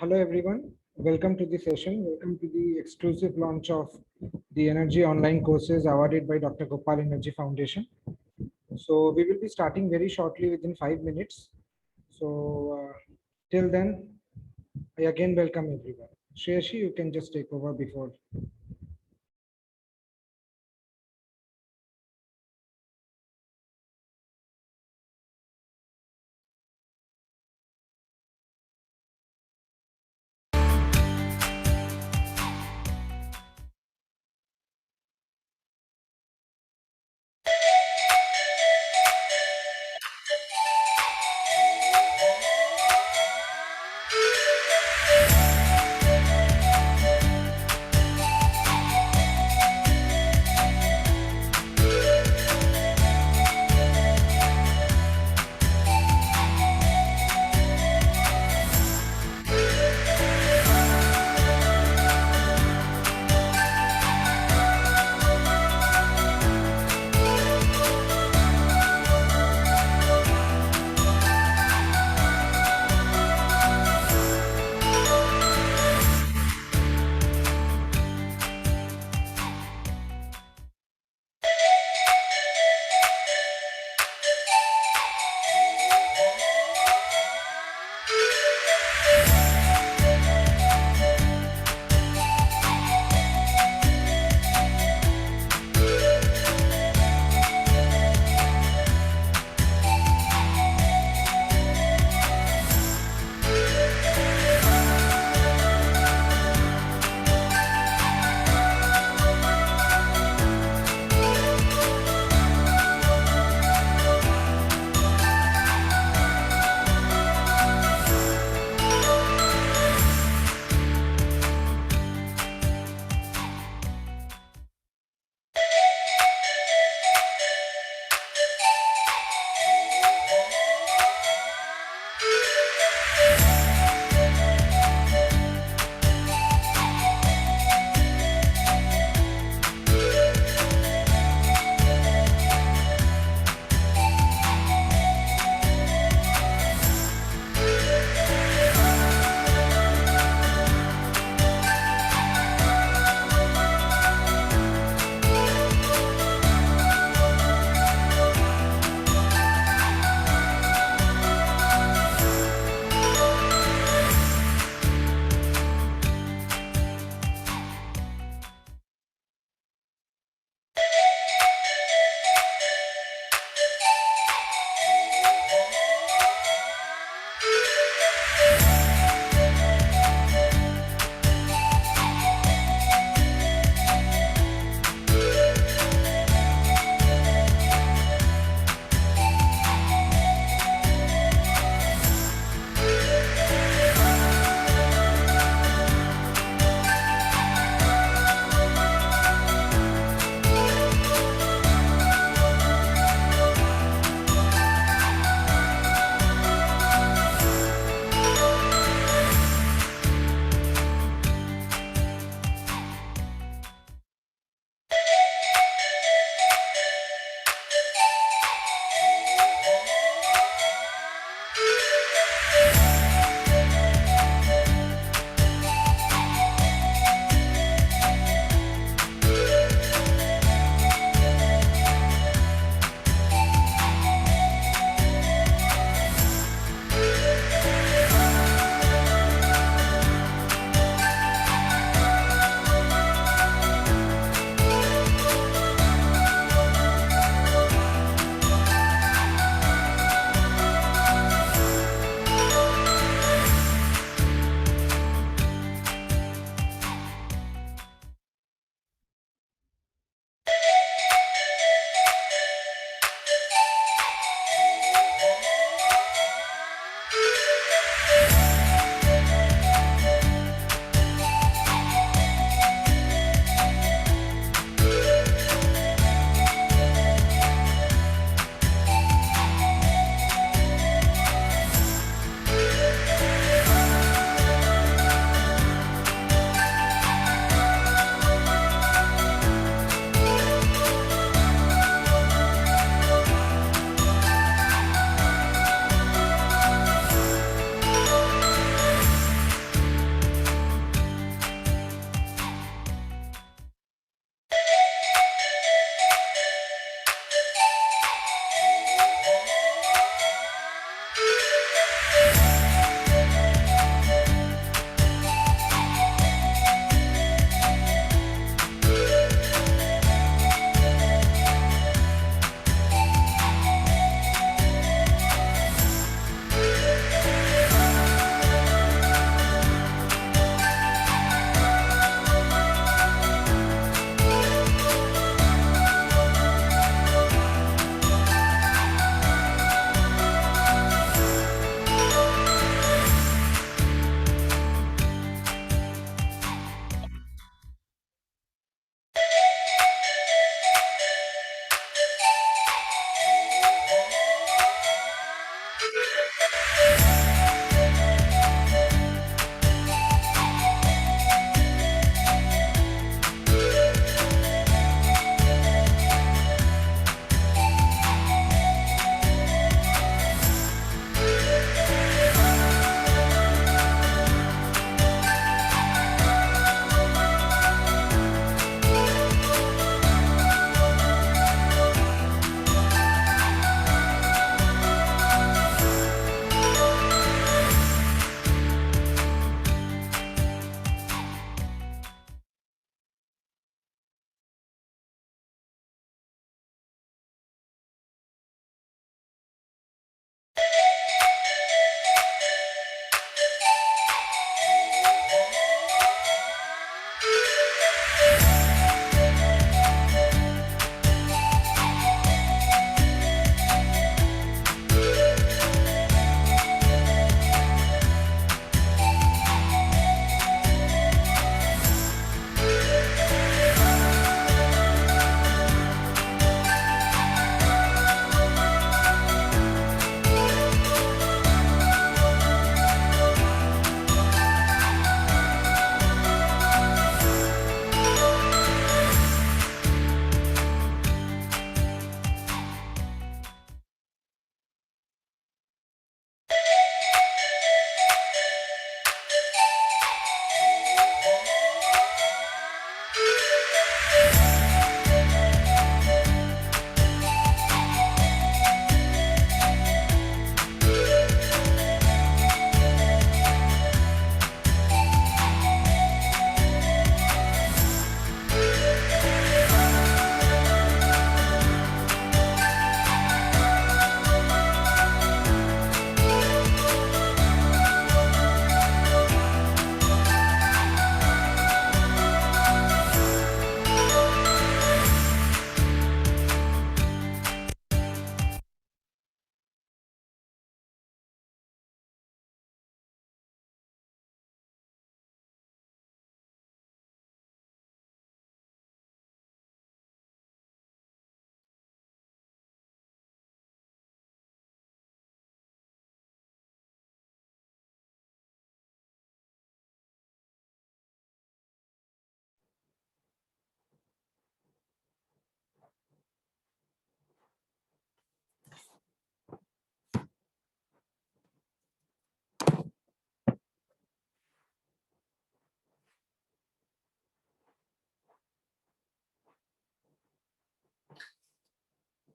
Hello everyone. Welcome to the session. Welcome to the exclusive launch of the Energy Online courses awarded by Dr. Gopal Energy Foundation. So we will be starting very shortly within 5 minutes. So till then, I again welcome everyone. Shreyashi, you can just take over before.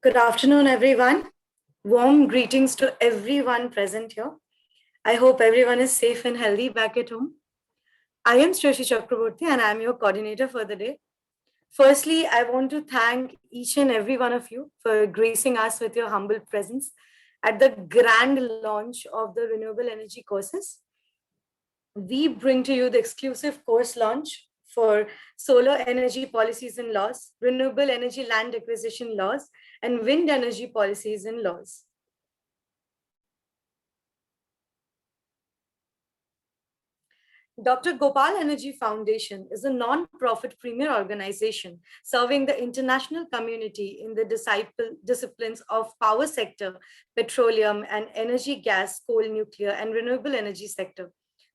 Good afternoon, everyone. Warm greetings to everyone present here. I hope everyone is safe and healthy back at home. I am Shashi Chakraborty and I am your coordinator for the day. Firstly, I want to thank each and every one of you for gracing us with your humble presence at the grand launch of the renewable energy courses. We bring to you the exclusive course launch for solar energy policies and laws, renewable energy land acquisition laws, and wind energy policies and laws. Dr. Gopal Energy Foundation is a non-profit premier organization serving the international community in the disciplines of power sector, petroleum and energy, gas, coal, nuclear, and renewable energy sector.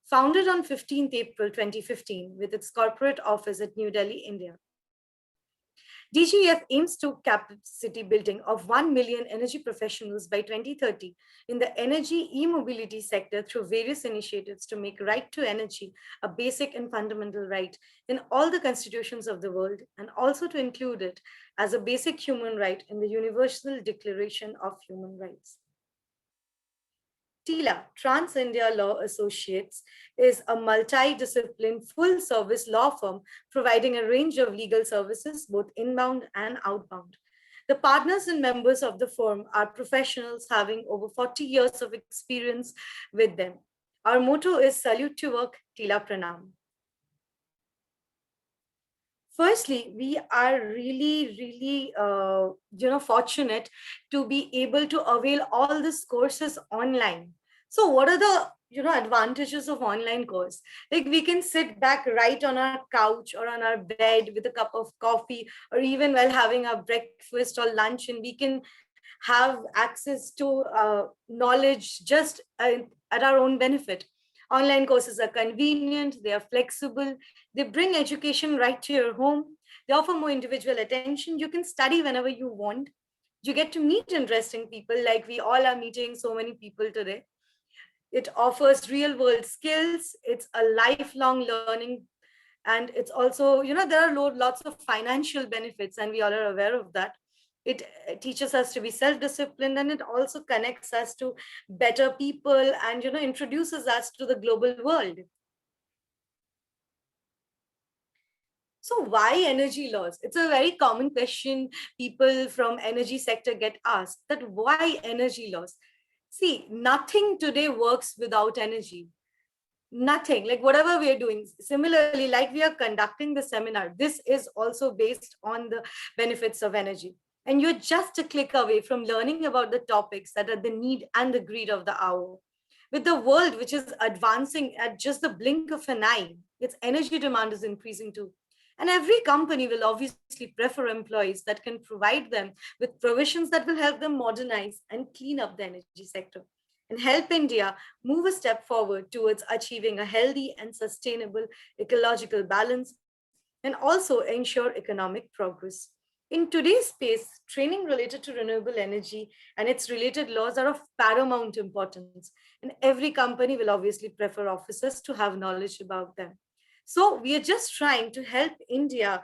Founded on 15th April 2015 with its corporate office at New Delhi, India. DGF aims to capacity building of 1 million energy professionals by 2030 in the energy e-mobility sector through various initiatives to make right to energy a basic and fundamental right in all the constitutions of the world, and also to include it as a basic human right in the Universal Declaration of Human Rights. TILA, Trans India Law Associates, is a multidisciplinary full-service law firm providing a range of legal services, both inbound and outbound. The partners and members of the firm are professionals having over 40 years of experience with them. Our motto is Salute to Work, TILA Pranam. Firstly, we are really fortunate to be able to avail all these courses online. So what are the advantages of online course? Like, we can sit back right on our couch or on our bed with a cup of coffee, or even while having our breakfast or lunch, and we can have access to knowledge just at our own benefit. Online courses are convenient, they are flexible, they bring education right to your home, they offer more individual attention, you can study whenever you want, you get to meet interesting people like we all are meeting so many people today. It offers real world skills, it's a lifelong learning, and it's also, there are lots of financial benefits, and we all are aware of that. It teaches us to be self-disciplined, and it also connects us to better people and introduces us to the global world. So why energy laws? It's a very common question people from energy sector get asked, that why energy laws? See, nothing today works without energy. Nothing, like whatever we are doing. Similarly, like we are conducting the seminar, this is also based on the benefits of energy. And you're just a click away from learning about the topics that are the need and the greed of the hour. With the world which is advancing at just the blink of an eye, its energy demand is increasing too. And every company will obviously prefer employees that can provide them with provisions that will help them modernize and clean up the energy sector and help India move a step forward towards achieving a healthy and sustainable ecological balance, and also ensure economic progress. In today's space, training related to renewable energy and its related laws are of paramount importance, and every company will obviously prefer officers to have knowledge about them. So we are just trying to help India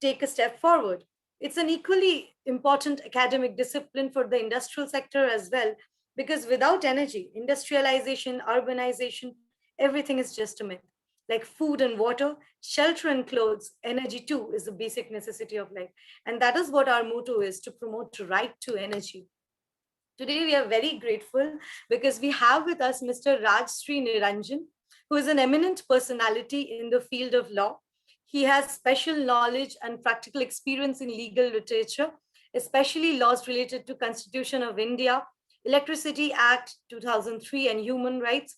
take a step forward. It's an equally important academic discipline for the industrial sector as well, because without energy, industrialization, urbanization, everything is just a myth. Like food and water, shelter and clothes, energy too is a basic necessity of life. And that is what our motto is, to promote right to energy. Today, we are very grateful because we have with us Mr. Rajshree Niranjan, who is an eminent personality in the field of law. He has special knowledge and practical experience in legal literature, especially laws related to Constitution of India, Electricity Act 2003, and human rights.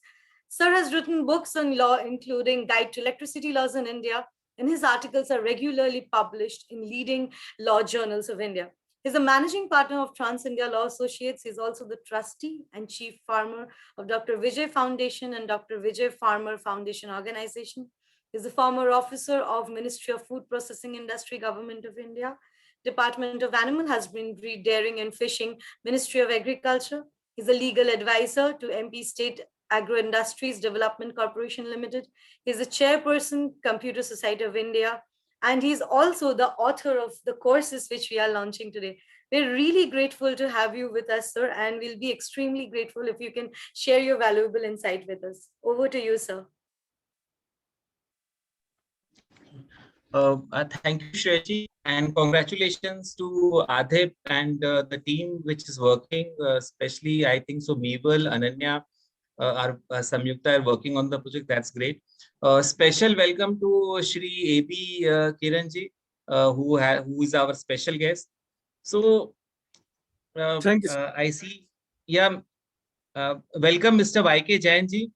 Sir has written books on law, including Guide to Electricity Laws in India, and his articles are regularly published in leading law journals of India. He's a managing partner of Trans India Law Associates. He's also the trustee and chief farmer of Dr. Vijay Foundation and Dr. Vijay Farmer Foundation Organization. He's a former officer of Ministry of Food Processing Industry, Government of India, Department of Animal Husbandry, Dairying and Fishing, Ministry of Agriculture. He's a legal advisor to MP State Agro Industries Development Corporation Limited. He's a chairperson, Computer Society of India, and he's also the author of the courses which we are launching today. We're really grateful to have you with us, sir, and we'll be extremely grateful if you can share your valuable insight with us. Over to you, sir. Thank you, Shreji, and congratulations to Adhip and the team which is working, especially I think so Mebal, Ananya, Samyukta are working on the project. That's great. Special welcome to Shri A.B. Kiranji, who is our special guest. So Thank you, sir. I see, yeah, welcome Mr. Y.K. Jainji,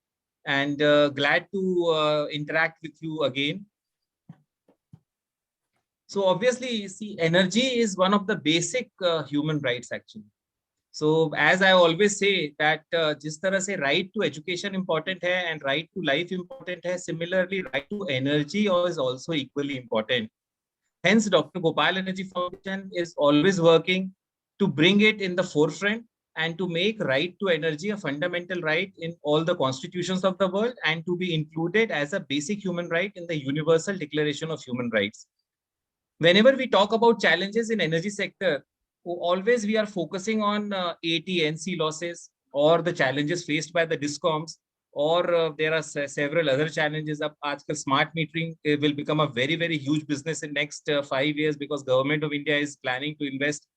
and glad to interact with you again. So obviously, see, energy is one of the basic human rights actually. So as I always say that जिस तरह से right to education important है and right to life important है, similarly right to energy is also equally important. Hence, Dr. Gopal Energy Foundation is always working to bring it in the forefront and to make right to energy a fundamental right in all the constitutions of the world and to be included as a basic human right in the Universal Declaration of Human Rights. Whenever we talk about challenges in energy sector, always we are focusing on AT&C losses or the challenges faced by the DISCOMs, or there are several other challenges. Aajkal smart metering will become a very, very huge business in next 5 years because Government of India is planning to invest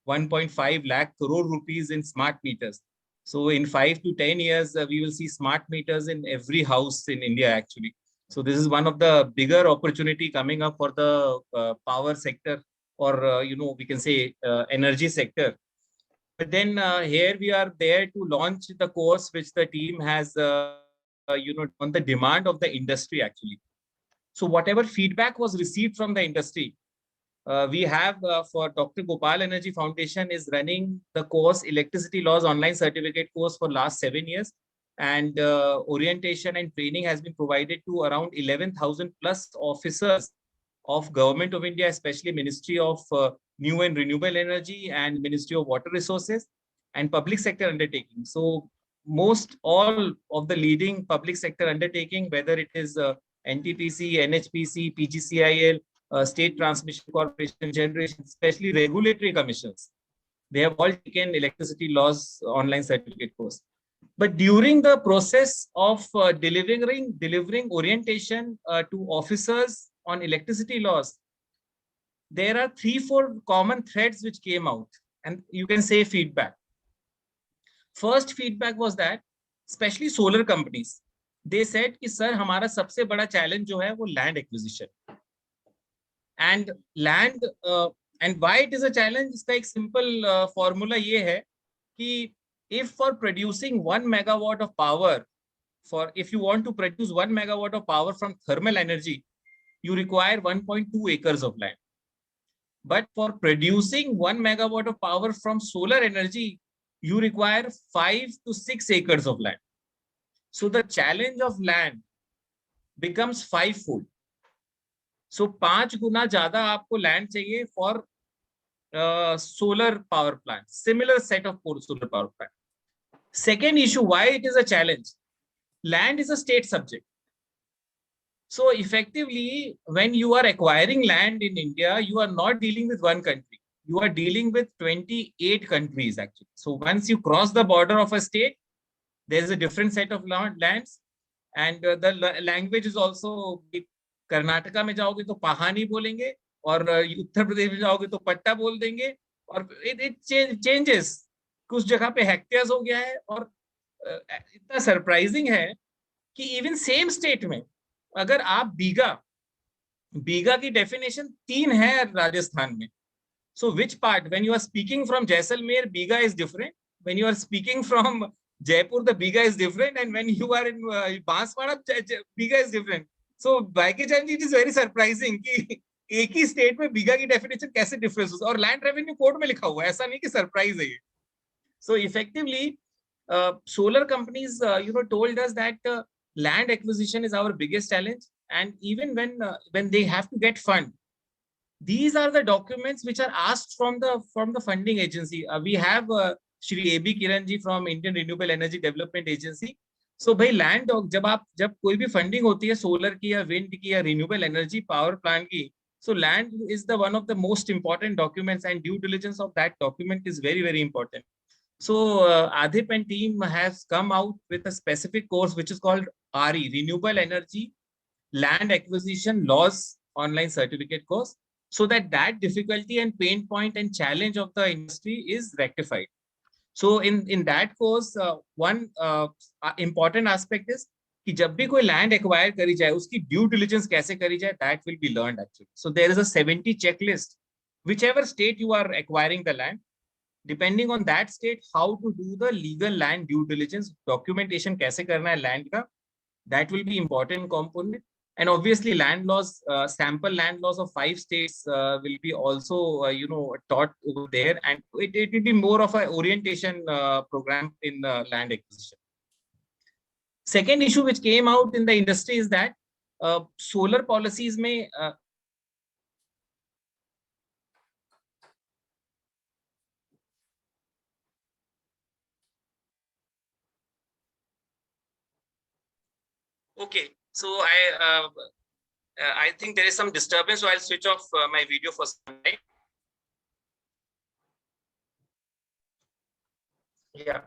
1.5 lakh crore rupees in smart meters. So in 5 to 10 years, we will see smart meters in every house in India actually. So this is one of the bigger opportunity coming up for the power sector, or we can say energy sector. But then here we are there to launch the course which the team has on the demand of the industry actually. So whatever feedback was received from the industry, we have for Dr. Gopal Energy Foundation is running the course Electricity Laws Online Certificate course for last 7 years. And orientation and training has been provided to around 11,000 plus officers of Government of India, especially Ministry of New and Renewable Energy and Ministry of Water Resources and public sector undertaking. So most all of the leading public sector undertaking, whether it is NTPC, NHPC, PGCIL, State Transmission Corporation, Generation, especially regulatory commissions, they have all taken Electricity Laws Online Certificate course. But during the process of delivering orientation to officers on electricity laws, there are 3-4 common threads which came out, and you can say feedback. First feedback was that, especially solar companies, they said कि sir हमारा सबसे बड़ा challenge जो है वो land acquisition. And land and why it is a challenge? इसका एक simple formula ये है कि if for producing 1 megawatt of power, if you want to produce 1 megawatt of power from thermal energy, you require 1.2 acres of land. But for producing 1 megawatt of power from solar energy, you require 5 to 6 acres of land. So the challenge of land becomes 5-fold. So 5 गुना ज़्यादा आपको land चाहिए for solar power plant, similar set of solar power plant. Second issue, why it is a challenge? Land is a state subject. So effectively, when you are acquiring land in India, you are not dealing with one country. You are dealing with 28 countries actually. So once you cross the border of a state, there's a different set of lands, and the language is also. Karnataka में जाओगे तो पहानी बोलेंगे, और उत्तर प्रदेश में जाओगे तो पट्टा बोल देंगे, और it changes. कुछ जगह पे हेक्टेयर्स हो गया है, और इतना सरप्राइजिंग है कि इवन सेम स्टेट में अगर आप बीघा की डेफिनेशन 3 है राजस्थान में. So which part, when you are speaking from Jaisalmer, bigha is different. When you are speaking from Jaipur, the bigha is different, and when you are in Banswara, bigha is different. So Y.K. Jainji, it is very surprising कि एक ही state में बीघा की definition कैसे difference हो, और land revenue code में लिखा हुआ है, ऐसा नहीं कि सरप्राइज है ये. So effectively, solar companies, told us that land acquisition is our biggest challenge, and even when they have to get fund, these are the documents which are asked from the funding agency. We have Shri A.B. Kiranji from Indian Renewable Energy Development Agency. So भाई land जब कोई भी funding होती है solar की या wind की या रिन्यूएबल एनर्जी पावर प्लांट की, So land is the one of the most important documents, and due diligence of that document is very, very important. So Adhip and team has come out with a specific course which is called RE, Renewable Energy Land Acquisition Laws Online Certificate course, so that difficulty and pain point and challenge of the industry is rectified. So in that course, one important aspect is कि जब भी कोई land acquire करी जाए, उसकी due diligence कैसे करी जाए, that will be learned actually. So there is a 70 checklist, whichever state you are acquiring the land, depending on that state, how to do the legal land due diligence, documentation कैसे करना है land का, that will be important component. And obviously land laws, sample land laws of 5 states will be also, taught over there. And it will be more of an orientation program in land acquisition. Second issue which came out in the industry is that solar policies may okay, so I think there is some disturbance, so I'll switch off my video for some time. Yeah.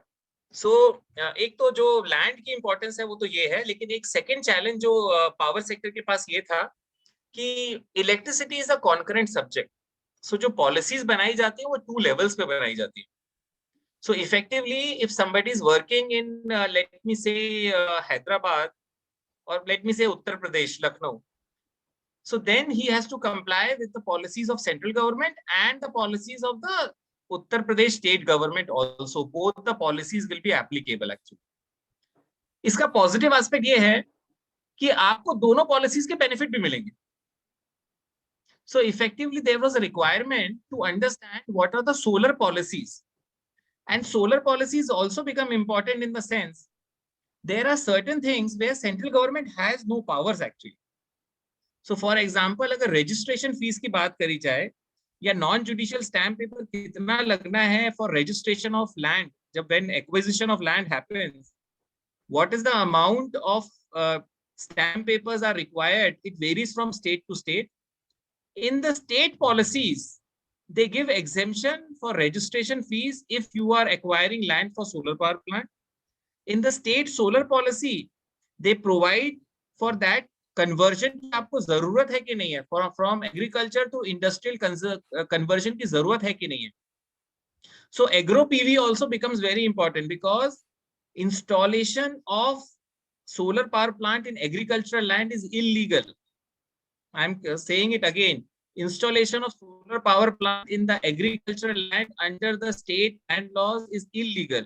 So एक तो जो land की importance है वो तो ये है, लेकिन एक सेकंड चैलेंज जो पावर सेक्टर के पास ये था कि electricity is a concurrent subject. So जो पॉलिसीज बनाई जाती है वो 2 लेवल्स पे बनाई जाती है. So effectively, if somebody is working in, let me say, Hyderabad, or let me say Uttar Pradesh, Lucknow, so then he has to comply with the policies of central government and the policies of the Uttar Pradesh state government also. Both the policies will be applicable actually. इसका positive aspect ये है कि आपको दोनों policies के benefit भी मिलेंगे. So effectively, there was a requirement to understand what are the solar policies. And solar policies also become important in the sense there are certain things where central government has no powers actually. So for example, अगर registration fees की बात करी जाए या non-judicial stamp paper कितना लगना है for registration of land, जब when acquisition of land happens, what is the amount of stamp papers are required, it varies from state to state. In the state policies, they give exemption for registration fees if you are acquiring land for solar power plant. In the state solar policy, they provide for that conversion की आपको जरूरत है कि नहीं है, from agriculture to industrial conversion की जरूरत है कि नहीं है. So agro PV also becomes very important because installation of solar power plant in agricultural land is illegal. I'm saying it again. Installation of solar power plant in the agricultural land under the state land laws is illegal.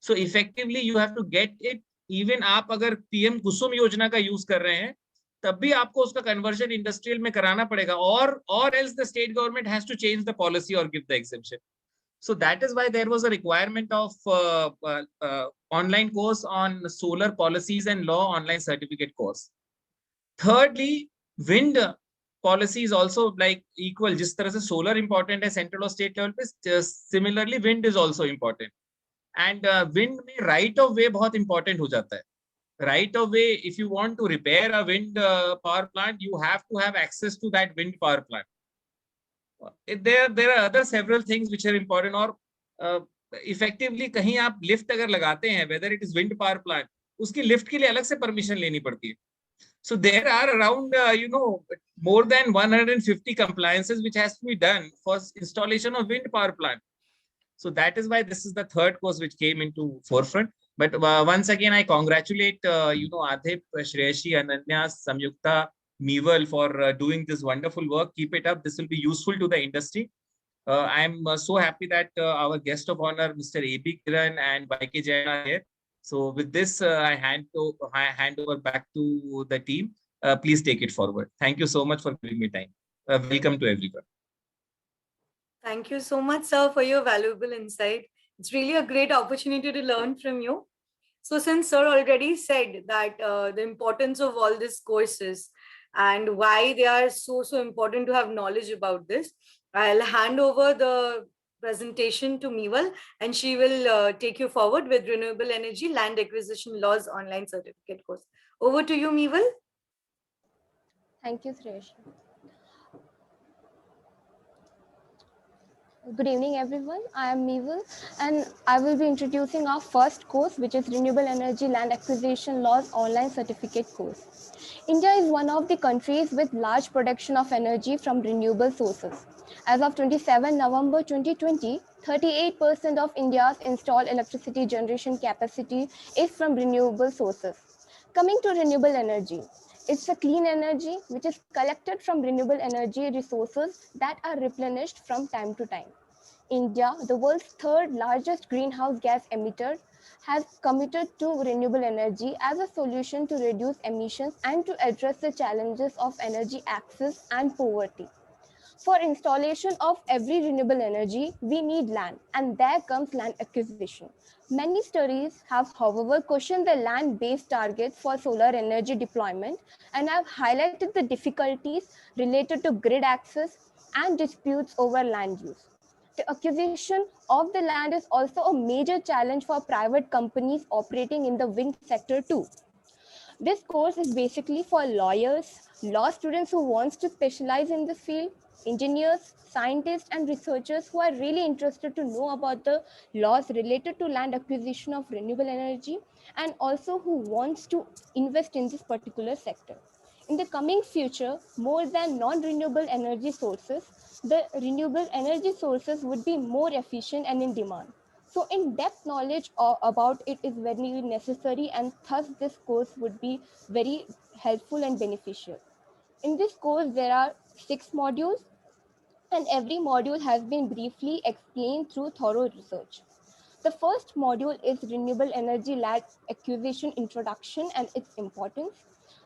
So effectively you have to get it. Even आप अगर PM कुसुम योजना का use कर रहे हैं तब भी आपको उसका कन्वर्जन इंडस्ट्रियल में कराना पड़ेगा, or else the state government has to change the policy or give the exemption. So that is why there was a requirement of online course on solar policies and law online certificate course. Thirdly, wind policy is also like equal. जिस तरह से solar important है central और state level पे, similarly wind is also important. And wind में right of way बहुत important हो जाता है. Right of way, if you want to repair a wind power plant, you have to have access to that wind power plant. There are other several things which are important. और effectively कहीं आप lift अगर लगाते हैं, whether it is wind power plant, उसकी lift के लिए अलग से permission लेनी पड़ती है. So there are around more than 150 compliances which has to be done for installation of wind power plant. So that is why this is the third course which came into forefront. But once again, I congratulate Adhip, Shreyashi, Ananya, Samyukta, Meewal for doing this wonderful work. Keep it up. This will be useful to the industry. I am so happy that our guest of honor, Mr. A.B. Kiran and YK Jain are here. So with this, I hand over back to the team. Please take it forward. Thank you so much for giving me time. Welcome to everyone. Thank you so much, sir, for your valuable insight. It's really a great opportunity to learn from you. So since sir already said that the importance of all these courses and why they are so important to have knowledge about this, I'll hand over the presentation to Meewal and she will take you forward with Renewable Energy Land Acquisition Laws Online Certificate course. Over to you, Meewal. Thank you, Shreyashi. Good evening, everyone. I am Meval, and I will be introducing our first course, which is Renewable Energy Land Acquisition Laws Online Certificate course. India is one of the countries with large production of energy from renewable sources. As of 27 November 2020, 38% of India's installed electricity generation capacity is from renewable sources. Coming to renewable energy, it's a clean energy which is collected from renewable energy resources that are replenished from time to time. India, the world's third largest greenhouse gas emitter, has committed to renewable energy as a solution to reduce emissions and to address the challenges of energy access and poverty. For installation of every renewable energy, we need land, and there comes land acquisition. Many studies have, however, questioned the land-based targets for solar energy deployment and have highlighted the difficulties related to grid access and disputes over land use. The acquisition of the land is also a major challenge for private companies operating in the wind sector too. This course is basically for lawyers, law students who want to specialize in this field, engineers, scientists, and researchers who are really interested to know about the laws related to land acquisition of renewable energy, and also who wants to invest in this particular sector. In the coming future, more than non-renewable energy sources, the renewable energy sources would be more efficient and in demand. So in-depth knowledge about it is very necessary, and thus this course would be very helpful and beneficial. In this course, there are 6 modules, and every module has been briefly explained through thorough research. The first module is Renewable Energy Land Acquisition Introduction and its importance.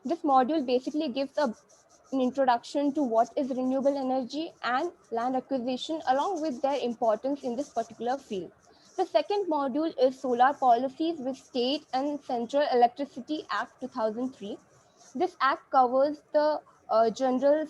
This module basically gives an introduction to what is renewable energy and land acquisition, along with their importance in this particular field. The second module is Solar Policies with State and Central Electricity Act 2003. This act covers the general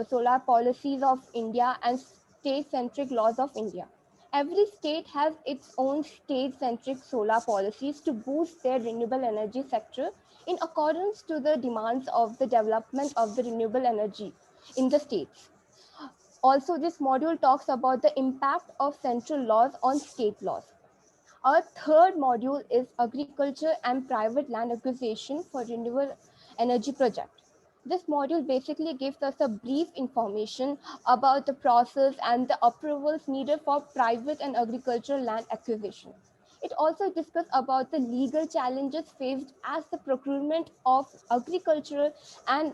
solar policies of India and state-centric laws of India. Every state has its own state-centric solar policies to boost their renewable energy sector in accordance to the demands of the development of the renewable energy in the states. Also, this module talks about the impact of central laws on state laws. Our third module is Agriculture and Private Land Acquisition for Renewable Energy Project. This module basically gives us a brief information about the process and the approvals needed for private and agricultural land acquisition. It also discusses about the legal challenges faced as the procurement of agricultural and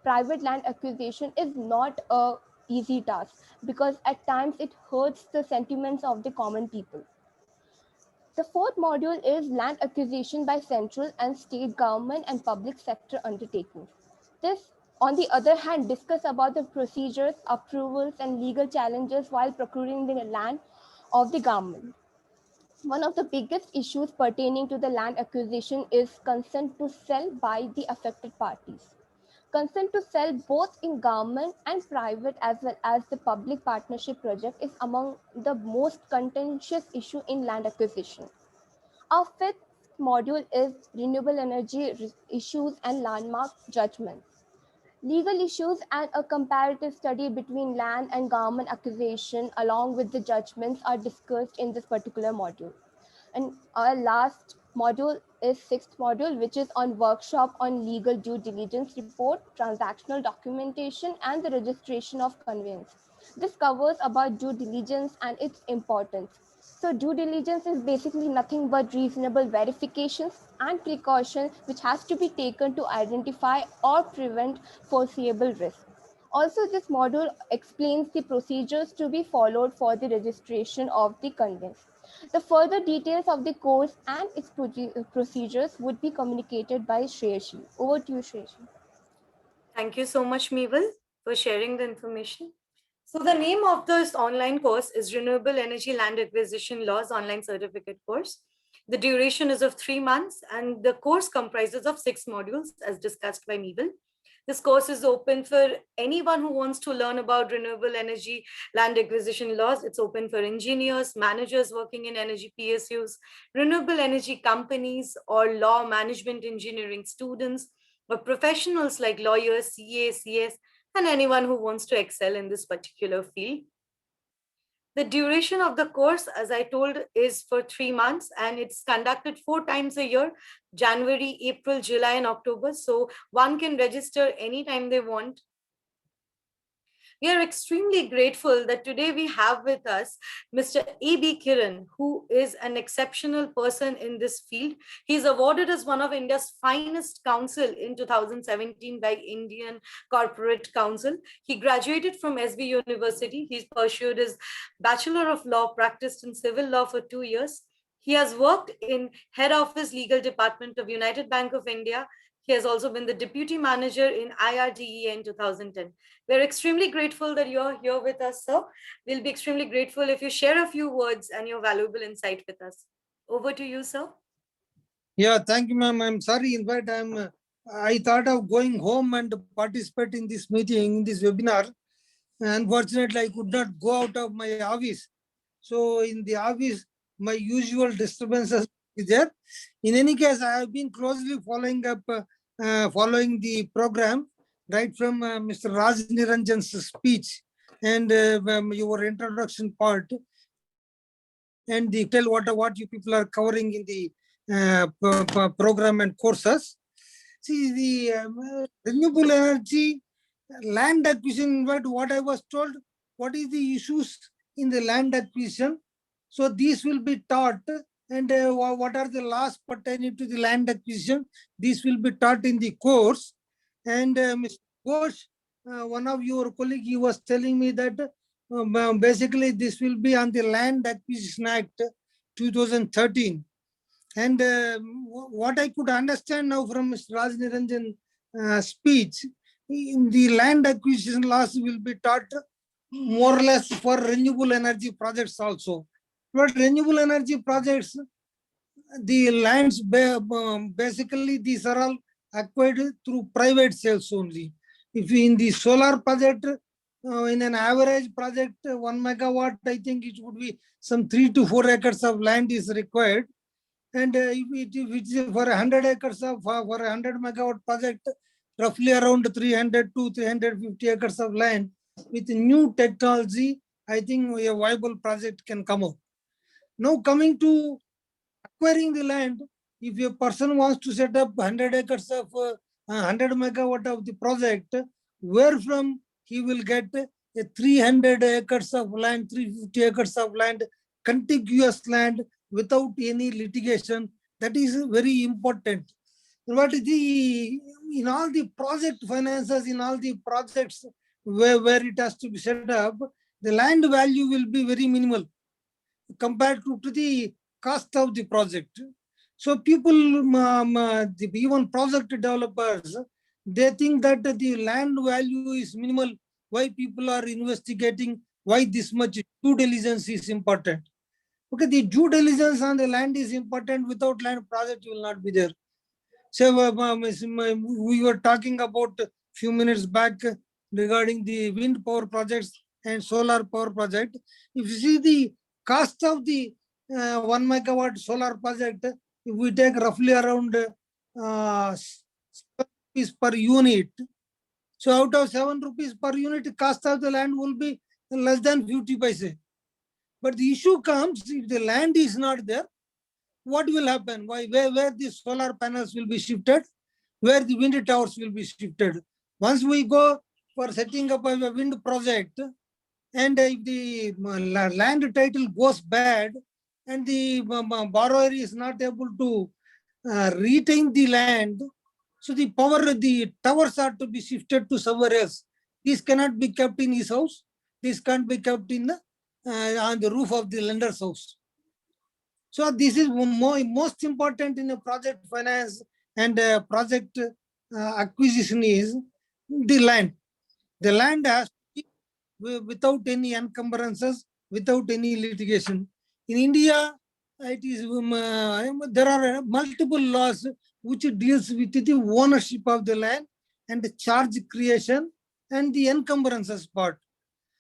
private land acquisition is not a easy task, because at times it hurts the sentiments of the common people. The fourth module is land acquisition by central and state government and public sector undertakings. This, on the other hand, discuss about the procedures, approvals, and legal challenges while procuring the land of the government. One of the biggest issues pertaining to the land acquisition is consent to sell by the affected parties. Consent to sell both in government and private as well as the public partnership project is among the most contentious issue in land acquisition. Our fifth module is renewable energy issues and landmark judgments. Legal issues and a comparative study between land and government acquisition along with the judgments are discussed in this particular module. And our last module is sixth module, which is on workshop on legal due diligence report, transactional documentation, and the registration of conveyance. This covers about due diligence and its importance. So due diligence is basically nothing but reasonable verifications and precautions which has to be taken to identify or prevent foreseeable risk. Also, this module explains the procedures to be followed for the registration of the conveyance. The further details of the course and its procedures would be communicated by Shreyashi. Over to you, Shreyashi. Thank you so much, Meval, for sharing the information. So the name of this online course is Renewable Energy Land Acquisition Laws Online Certificate Course. The duration is of 3 months, and the course comprises of 6 modules as discussed by Meval. This course is open for anyone who wants to learn about renewable energy land acquisition laws. It's open for engineers, managers working in energy PSUs, renewable energy companies, or law management engineering students, or professionals like lawyers, CA, CS, and anyone who wants to excel in this particular field. The duration of the course, as I told, is for 3 months, and it's conducted 4 times a year: January, April, July, and October. So one can register anytime they want. We are extremely grateful that today we have with us Mr. A.B. Kiran, who is an exceptional person in this field. He is awarded as one of India's finest counsel in 2017 by Indian Corporate Council. He graduated from SB University. He pursued his Bachelor of Law, practiced in civil law for 2 years. He has worked in Head Office Legal Department of United Bank of India. He has also been the Deputy Manager in IRDEA in 2010. We're extremely grateful that you're here with us, sir. We'll be extremely grateful if you share a few words and your valuable insight with us. Over to you, sir. Yeah, thank you, ma'am. I'm sorry. In fact, I thought of going home and participate in this meeting, in this webinar. Unfortunately, I could not go out of my office. So in the office, my usual disturbances is there. In any case, I have been closely following the program right from Mr. Raj Niranjan's speech and your introduction part, and the tell what you people are covering in the program and courses. See, the renewable energy, land acquisition, what I was told, what is the issues in the land acquisition. So these will be taught, and what are the laws pertaining to the land acquisition. This will be taught in the course. And Mr. Ghosh, one of your colleagues, he was telling me that basically this will be on the Land Acquisition Act 2013. And what I could understand now from Mr. Raj Niranjan speech, in the land acquisition laws will be taught more or less for renewable energy projects also. But renewable energy projects, the lands, basically these are all acquired through private sales only. If in the solar project, in an average project, 1 megawatt, I think it would be some 3 to 4 acres of land is required. And if it is for 100 acres of, for a 100 megawatt project, roughly around 300 to 350 acres of land, with new technology, I think a viable project can come out. Now coming to acquiring the land, if a person wants to set up 100 acres of 100 megawatt of the project, where from he will get a 300 acres of land, 350 acres of land, contiguous land without any litigation. That is very important. But in all the project finances, in all the projects where it has to be set up, the land value will be very minimal compared to the cost of the project. So people, even project developers, they think that the land value is minimal. Why people are investigating why this much due diligence is important? Okay, the due diligence on the land is important. Without land, project will not be there. So we were talking about a few minutes back regarding the wind power projects and solar power project. If you see the cost of the 1 megawatt solar project, if we take roughly around rupees per unit, so out of 7 rupees per unit, cost of the land will be less than 50 paise. But the issue comes, if the land is not there, what will happen? Where the solar panels will be shifted, where the wind towers will be shifted. Once we go for setting up a wind project, and if the land title goes bad and the borrower is not able to retain the land, so the towers are to be shifted to somewhere else. This cannot be kept in his house. This can't be kept in on the roof of the lender's house. So this is most important in a project finance and project acquisition is the land. The land has to be without any encumbrances, without any litigation. In India, it is there are multiple laws which deals with the ownership of the land and the charge creation and the encumbrances part.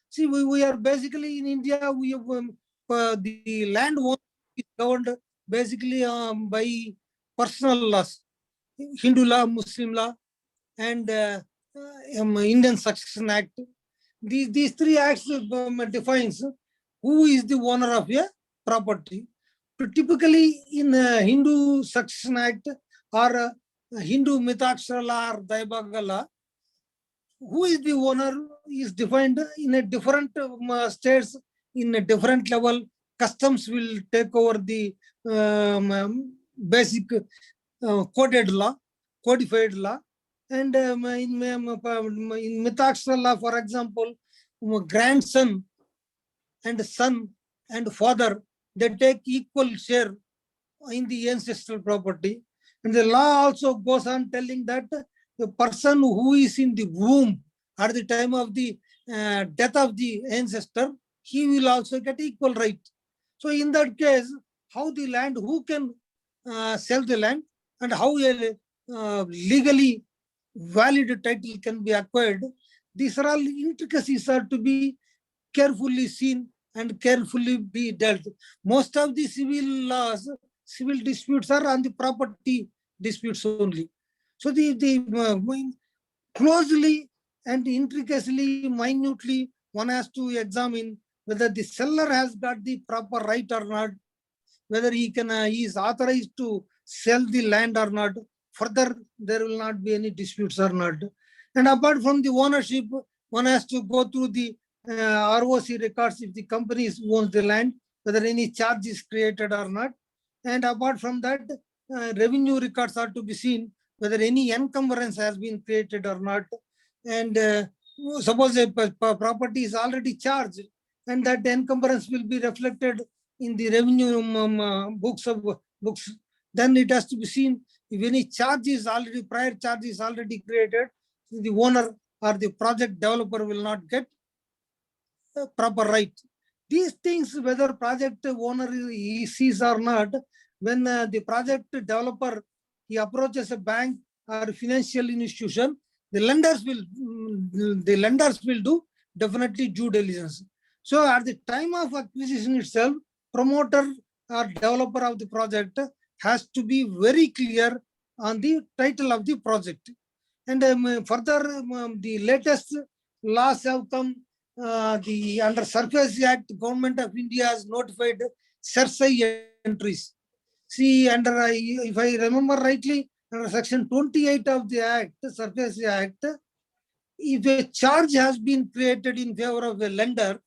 See, we are basically in India, we have the land ownership is governed basically by personal laws, Hindu law, Muslim law, and Indian Succession Act. These 3 acts defines who is the owner of a property. So typically in Hindu Succession Act or Hindu Mitakshara law or Daibaga law, who is the owner is defined in a different states, in a different level. Customs will take over the basic codified law. And in Mitakshara law, for example, grandson and son and father, they take equal share in the ancestral property. And the law also goes on telling that the person who is in the womb at the time of the death of the ancestor, he will also get equal right. So in that case, how the land, who can sell the land, and how a legally valid title can be acquired, these are all intricacies are to be carefully seen and carefully be dealt. Most of the civil laws, civil disputes are on the property disputes only. So the closely and intricately, minutely, one has to examine whether the seller has got the proper right or not, whether he is authorized to sell the land or not. Further, there will not be any disputes or not. And apart from the ownership, one has to go through the ROC records if the company owns the land, whether any charge is created or not. And apart from that, revenue records are to be seen, whether any encumbrance has been created or not. And suppose a property is already charged, and that encumbrance will be reflected in the revenue books, then it has to be seen if any charge is already, prior charge is already created, the owner or the project developer will not get proper right. These things, whether project owner he sees or not, when the project developer, he approaches a bank or financial institution, the lenders will do definitely due diligence. So at the time of acquisition itself, promoter or developer of the project has to be very clear on the title of the project. And further, the latest laws have come. The under Surface Act, Government of India has notified CERSAI entries. See, under if I remember rightly, under Section 28 of the Act, Surface Act, if a charge has been created in favor of a lender,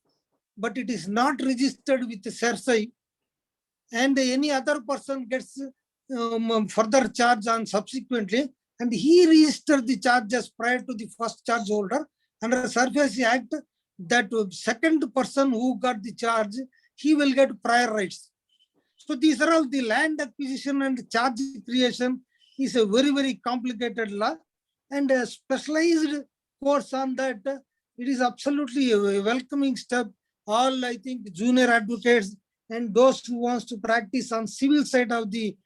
but it is not registered with the CERSAI, and any other person gets further charge on subsequently, and he registered the charges prior to the first charge holder, under Surface Act, that second person who got the charge, he will get prior rights. So these are all the land acquisition and charge creation is a very, very complicated law, and a specialized course on that. It is absolutely a welcoming step. All, I think, junior advocates and those who wants to practice on civil side of the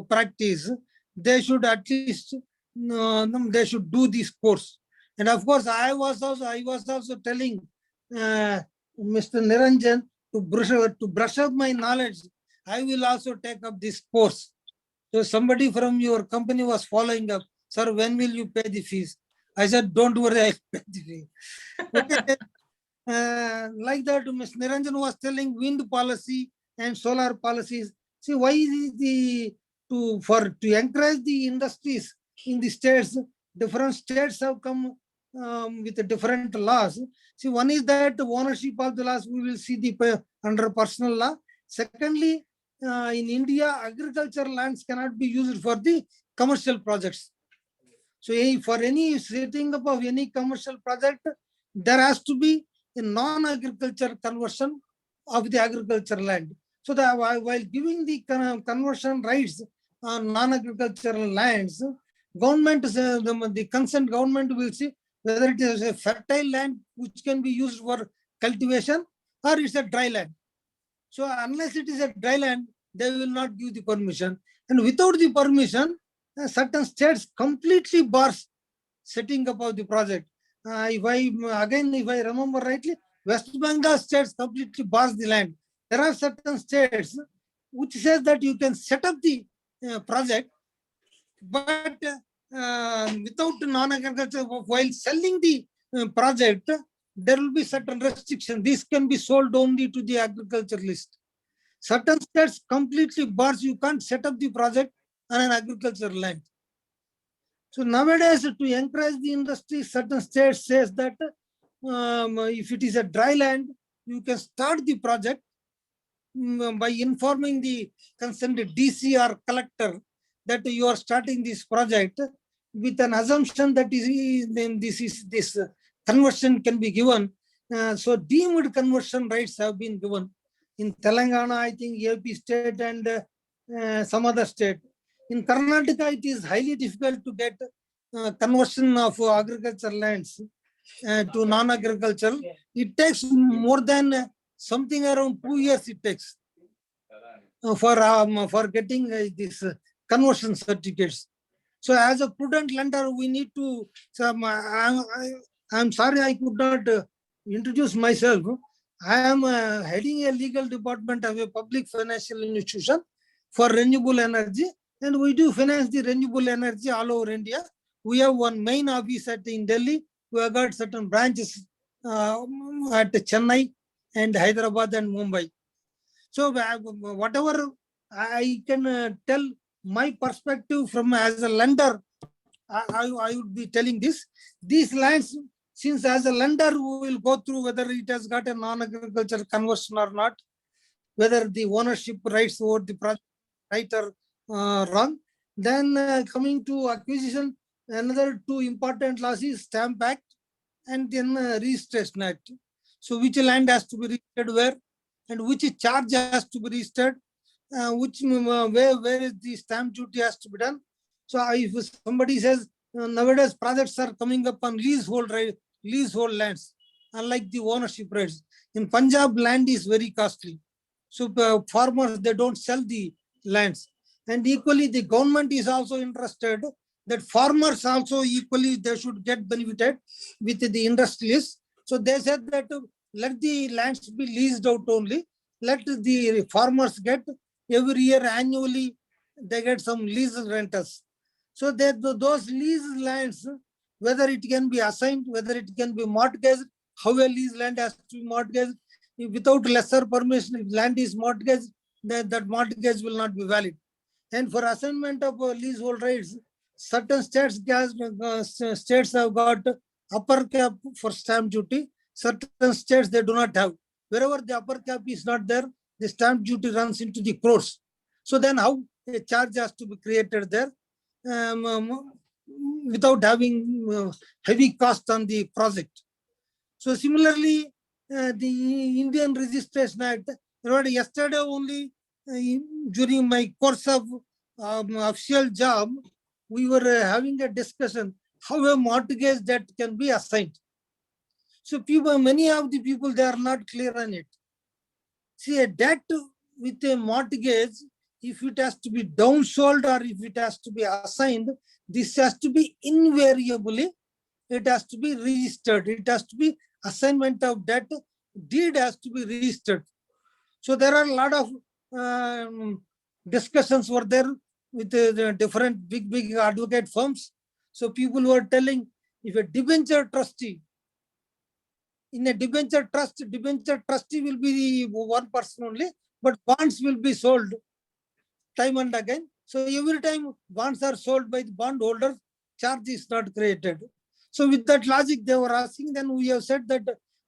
practice, they should at least they should do this course. And of course, I was also telling Mr. Niranjan to brush up my knowledge. I will also take up this course. So somebody from your company was following up, sir, when will you pay the fees? I said, don't worry, I'll pay the fee. Okay. Like that, Ms. Niranjan was telling wind policy and solar policies. See, why is to encourage the industries in the states, different states have come with different laws. See, one is that ownership of the laws, we will see the under personal law. Secondly, in India, agricultural lands cannot be used for the commercial projects. So for any setting up of any commercial project, there has to be a non-agriculture conversion of the agricultural land. So that while giving the conversion rights on non-agricultural lands, government, the concerned government will see whether it is a fertile land which can be used for cultivation or it's a dry land. So unless it is a dry land, they will not give the permission. And without the permission, certain states completely bars setting up of the project. If I remember rightly, West Bengal states completely bars the land. There are certain states which says that you can set up the project, but without non-agriculture, while selling the project, there will be certain restriction. This can be sold only to the agriculturalist. Certain states completely bars, you can't set up the project on an agricultural land. So nowadays, to encourage the industry, certain states says that if it is a dry land, you can start the project by informing the concerned DC or collector that you are starting this project with an assumption that this conversion can be given. So deemed conversion rights have been given in Telangana, I think AP state and some other state. In Karnataka, it is highly difficult to get conversion of agricultural lands to non-agricultural. It takes more than something around 2 years it takes for getting this conversion certificates. So as a prudent lender, we need to, I'm sorry I could not introduce myself. I am heading a legal department of a public financial institution for renewable energy, and we do finance the renewable energy all over India. We have one main office in Delhi. We have got certain branches at Chennai and Hyderabad and Mumbai. So whatever I can tell my perspective from as a lender, I would be telling this. These lands, since as a lender, we will go through whether it has got a non-agricultural conversion or not, whether the ownership rights over the project right or wrong. Then coming to acquisition, another two important laws is Stamp Act and then Registration Act. So which land has to be registered where, and which charge has to be registered, where is the stamp duty has to be done. So if somebody says nowadays projects are coming up on leasehold lands, unlike the ownership rights. In Punjab, land is very costly. So farmers, they don't sell the lands. And equally, the government is also interested that farmers also equally, they should get benefited with the industrialists. So they said that let the lands be leased out only. Let the farmers get every year annually, they get some lease rentals. So that those lease lands, whether it can be assigned, whether it can be mortgaged, how a lease land has to be mortgaged. If without lesser permission, if land is mortgaged, then that mortgage will not be valid. And for assignment of leasehold rights, certain states have got upper cap for stamp duty. Certain states, they do not have. Wherever the upper cap is not there, the stamp duty runs into the crores. So then how a charge has to be created there without having heavy cost on the project. So similarly, the Indian Registration Act, yesterday only during my course of official job, we were having a discussion how a mortgage debt can be assigned. So many of the people, they are not clear on it. See, a debt with a mortgage, if it has to be downsold or if it has to be assigned, this has to be invariably, it has to be registered. It has to be assignment of debt, deed has to be registered. So there are a lot of discussions were there with the different big advocate firms. So people were telling, if a debenture trustee, in a debenture trustee will be one person only, but bonds will be sold time and again. So every time bonds are sold by the bondholder, charge is not created. So with that logic, they were asking, then we have said that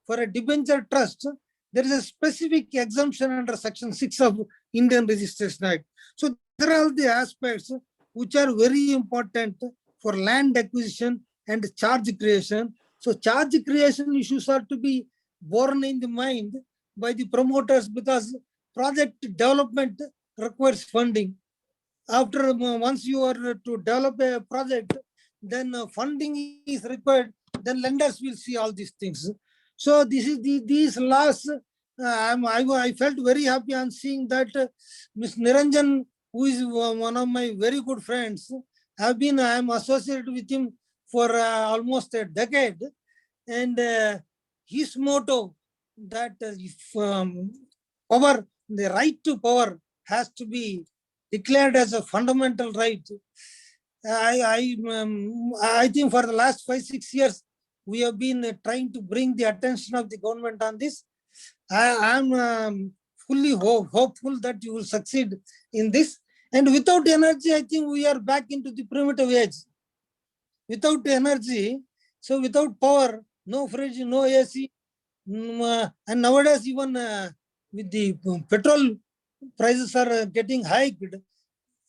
for a debenture trust, there is a specific exemption under Section 6 of Indian Registration Act. So there are all the aspects which are very important for land acquisition and charge creation. So charge creation issues are to be borne in the mind by the promoters because project development requires funding. After once you are to develop a project, then funding is required, then lenders will see all these things. So this is these laws. I felt very happy on seeing that Ms. Niranjan, who is one of my very good friends, I am associated with him for almost a decade, and his motto that if power, the right to power has to be declared as a fundamental right. I think for the last 5-6 years, we have been trying to bring the attention of the government on this. I am fully hopeful that you will succeed in this. And without energy, I think we are back into the primitive age. Without energy, so without power, no fridge, no AC, and nowadays even with the petrol prices are getting hiked,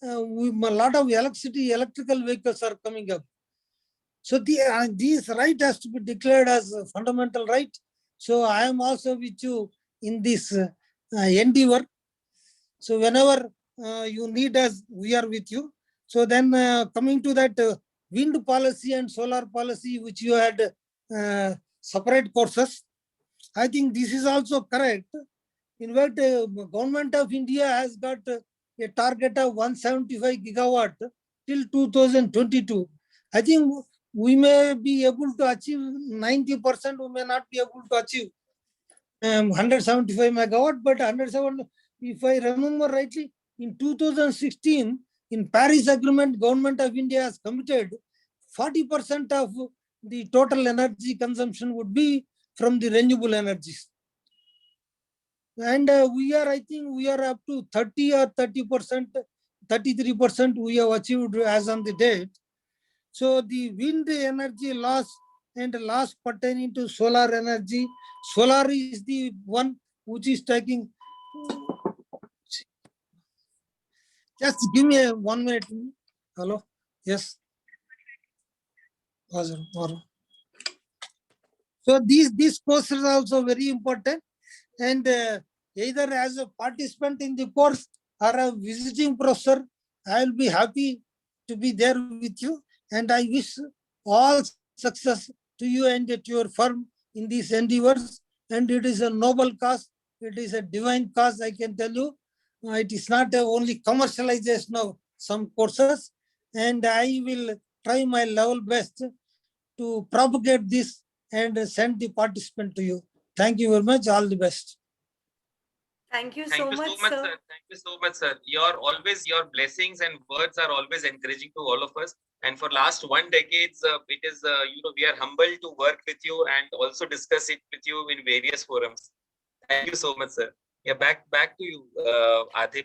a lot of electrical vehicles are coming up. So this right has to be declared as a fundamental right. So I am also with you in this endeavor. So whenever you need us, we are with you. So then coming to that wind policy and solar policy, which you had separate courses, I think this is also correct. In fact, government of India has got a target of 175 gigawatt till 2022. I think we may be able to achieve 90%, we may not be able to achieve 175 megawatt, but 107, if I remember rightly, in 2016, in Paris Agreement, Government of India has committed 40% of the total energy consumption would be from the renewable energies. And we are, I think we are up to 30 or 30%, 33% we have achieved as on the date. So the wind energy loss and loss pertaining to solar energy, solar is the one which is taking. Just give me 1 minute. Hello. Yes. So these courses are also very important, and either as a participant in the course or a visiting professor, I will be happy to be there with you. And I wish all success to you and to your firm in these endeavors. And it is a noble cause. It is a divine cause, I can tell you. It is not only commercialization of some courses. And I will try my level best to propagate this and send the participant to you. Thank you very much. All the best. Thank you Thank so you much, so much, sir. sir. Thank you so much, sir. Your blessings and words are always encouraging to all of us. And for last 1 decade, it is we are humbled to work with you and also discuss it with you in various forums. Thank you so much, sir. Yeah, back to you, Adhe.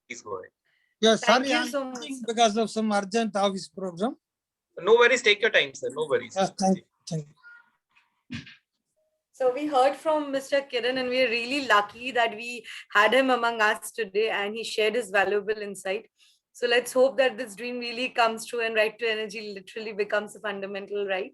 Please go ahead. Yeah, Thank sorry, you I'm so much, leaving sir. because of some urgent office program. No worries. Take your time, sir. No worries. Yes, thank you. So we heard from Mr. Kiran, and we are really lucky that we had him among us today and he shared his valuable insight. So let's hope that this dream really comes true and right to energy literally becomes a fundamental right.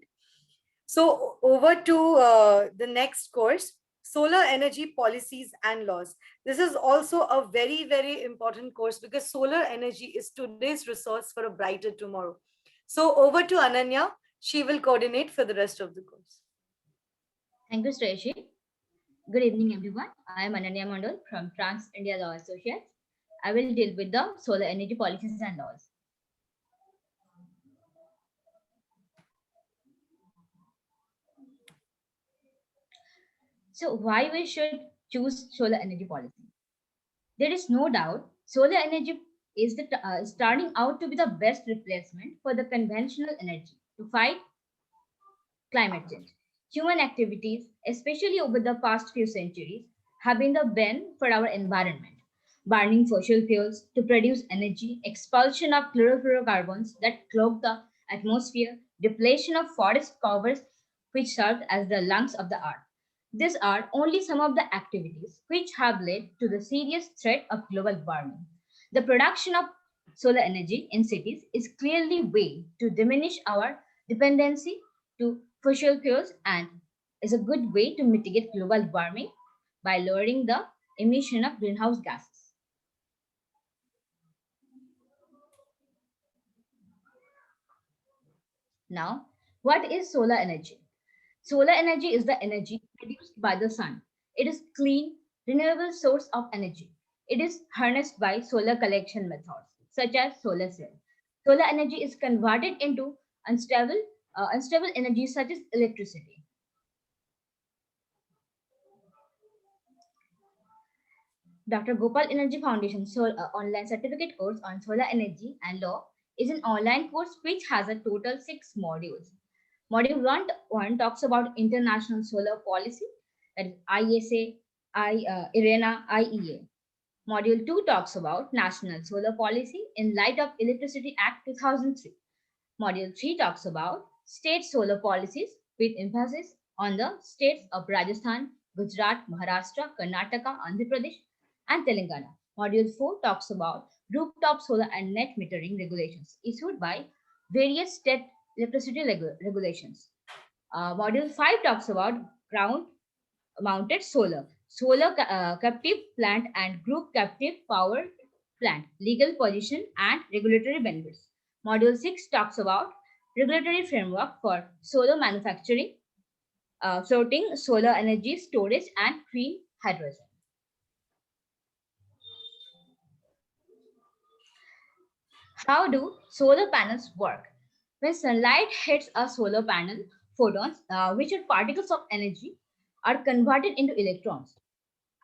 So over to the next course, solar energy policies and laws. This is also a very, very important course because solar energy is today's resource for a brighter tomorrow. So over to Ananya. She will coordinate for the rest of the course. Thank you, Sreshi. Good evening, everyone. I am Ananya Mandal from Trans India Law Associates. I will deal with the solar energy policies and laws. So, why we should choose solar energy policy? There is no doubt solar energy is starting out to be the best replacement for the conventional energy to fight climate change. Human activities, especially over the past few centuries, have been the bane for our environment. Burning fossil fuels to produce energy, expulsion of chlorofluorocarbons that clog the atmosphere, depletion of forest covers which serve as the lungs of the earth. These are only some of the activities which have led to the serious threat of global warming. The production of solar energy in cities is clearly a way to diminish our dependency to fossil fuels and is a good way to mitigate global warming by lowering the emission of greenhouse gases. Now, what is solar energy? Solar energy is the energy produced by the sun. It is clean, renewable source of energy. It is harnessed by solar collection methods such as solar cell. Solar energy is converted into unstable energy such as electricity. Dr. Gopal Energy Foundation online certificate course on solar energy and law is an online course which has a total 6 modules. Module 1 talks about international solar policy, that is ISA, IRENA, IEA. Module 2 talks about national solar policy in light of Electricity Act 2003. Module 3 talks about state solar policies with emphasis on the states of Rajasthan, Gujarat, Maharashtra, Karnataka, Andhra Pradesh, and Telangana. Module 4 talks about rooftop solar and net metering regulations issued by various state electricity regulations. Module 5 talks about ground mounted solar, captive plant and group captive power plant, legal position and regulatory benefits. Module 6 talks about regulatory framework for solar manufacturing, floating solar energy storage and green hydrogen. How do solar panels work? When sunlight hits a solar panel, photons, which are particles of energy, are converted into electrons.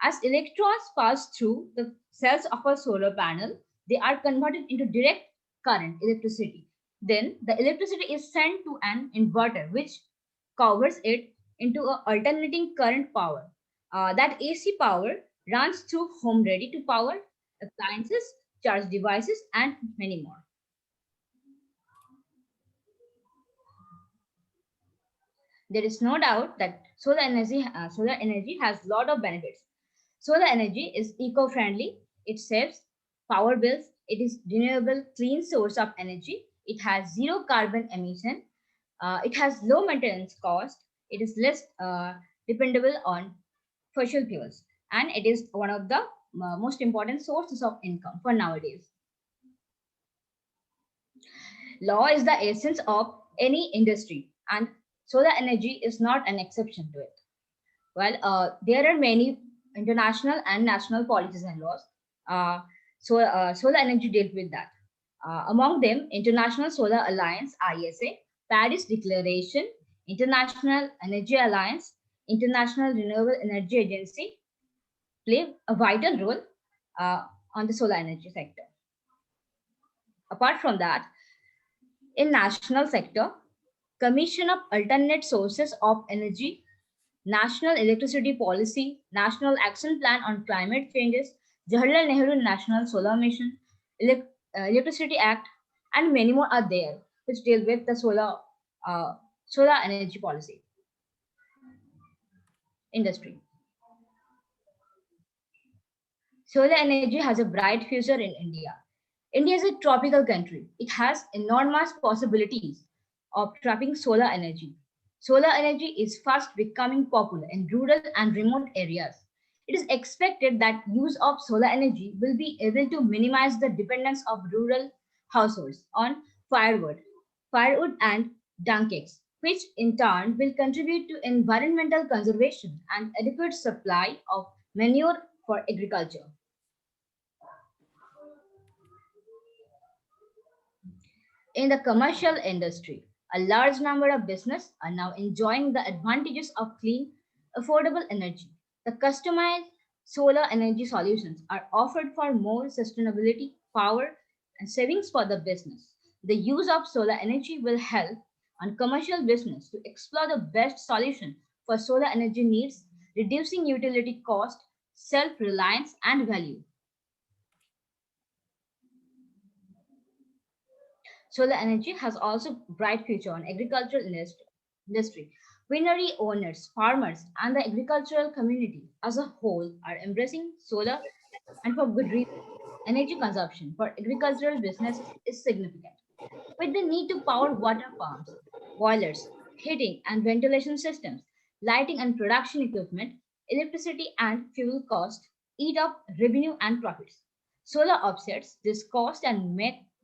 As electrons pass through the cells of a solar panel, they are converted into direct current electricity. Then the electricity is sent to an inverter, which converts it into a alternating current power. That AC power runs through home ready to power appliances, charge devices, and many more. There is no doubt that solar energy has a lot of benefits. Solar energy is eco-friendly. It saves power bills. It is renewable, clean source of energy. It has zero carbon emission. It has low maintenance cost. It is less dependable on fossil fuels, and it is one of the most important sources of income for nowadays. Law is the essence of any industry, and solar energy is not an exception to it. Well, there are many international and national policies and laws. Solar energy deals with that. Among them, International Solar Alliance (ISA), Paris Declaration, International Energy Alliance, International Renewable Energy Agency play a vital role on the solar energy sector. Apart from that, in national sector, Commission of Alternate Sources of Energy, National Electricity Policy, National Action Plan on Climate Changes, Jawaharlal Nehru National Solar Mission, Electricity Act, and many more are there which deal with the solar energy policy industry. Solar energy has a bright future in India. India is a tropical country. It has enormous possibilities of trapping solar energy. Solar energy is fast becoming popular in rural and remote areas. It is expected that use of solar energy will be able to minimize the dependence of rural households on firewood and dung cakes, which in turn will contribute to environmental conservation and adequate supply of manure for agriculture. In the commercial industry, a large number of businesses are now enjoying the advantages of clean, affordable energy. The customized solar energy solutions are offered for more sustainability, power, and savings for the business. The use of solar energy will help on commercial business to explore the best solution for solar energy needs, reducing utility cost, self-reliance, and value. Solar energy has also bright future on agricultural industry. Winery owners, farmers, and the agricultural community as a whole are embracing solar, and for good reason. Energy consumption for agricultural businesses is significant. With the need to power water pumps, boilers, heating and ventilation systems, lighting and production equipment, electricity and fuel costs eat up revenue and profits. Solar offsets this cost and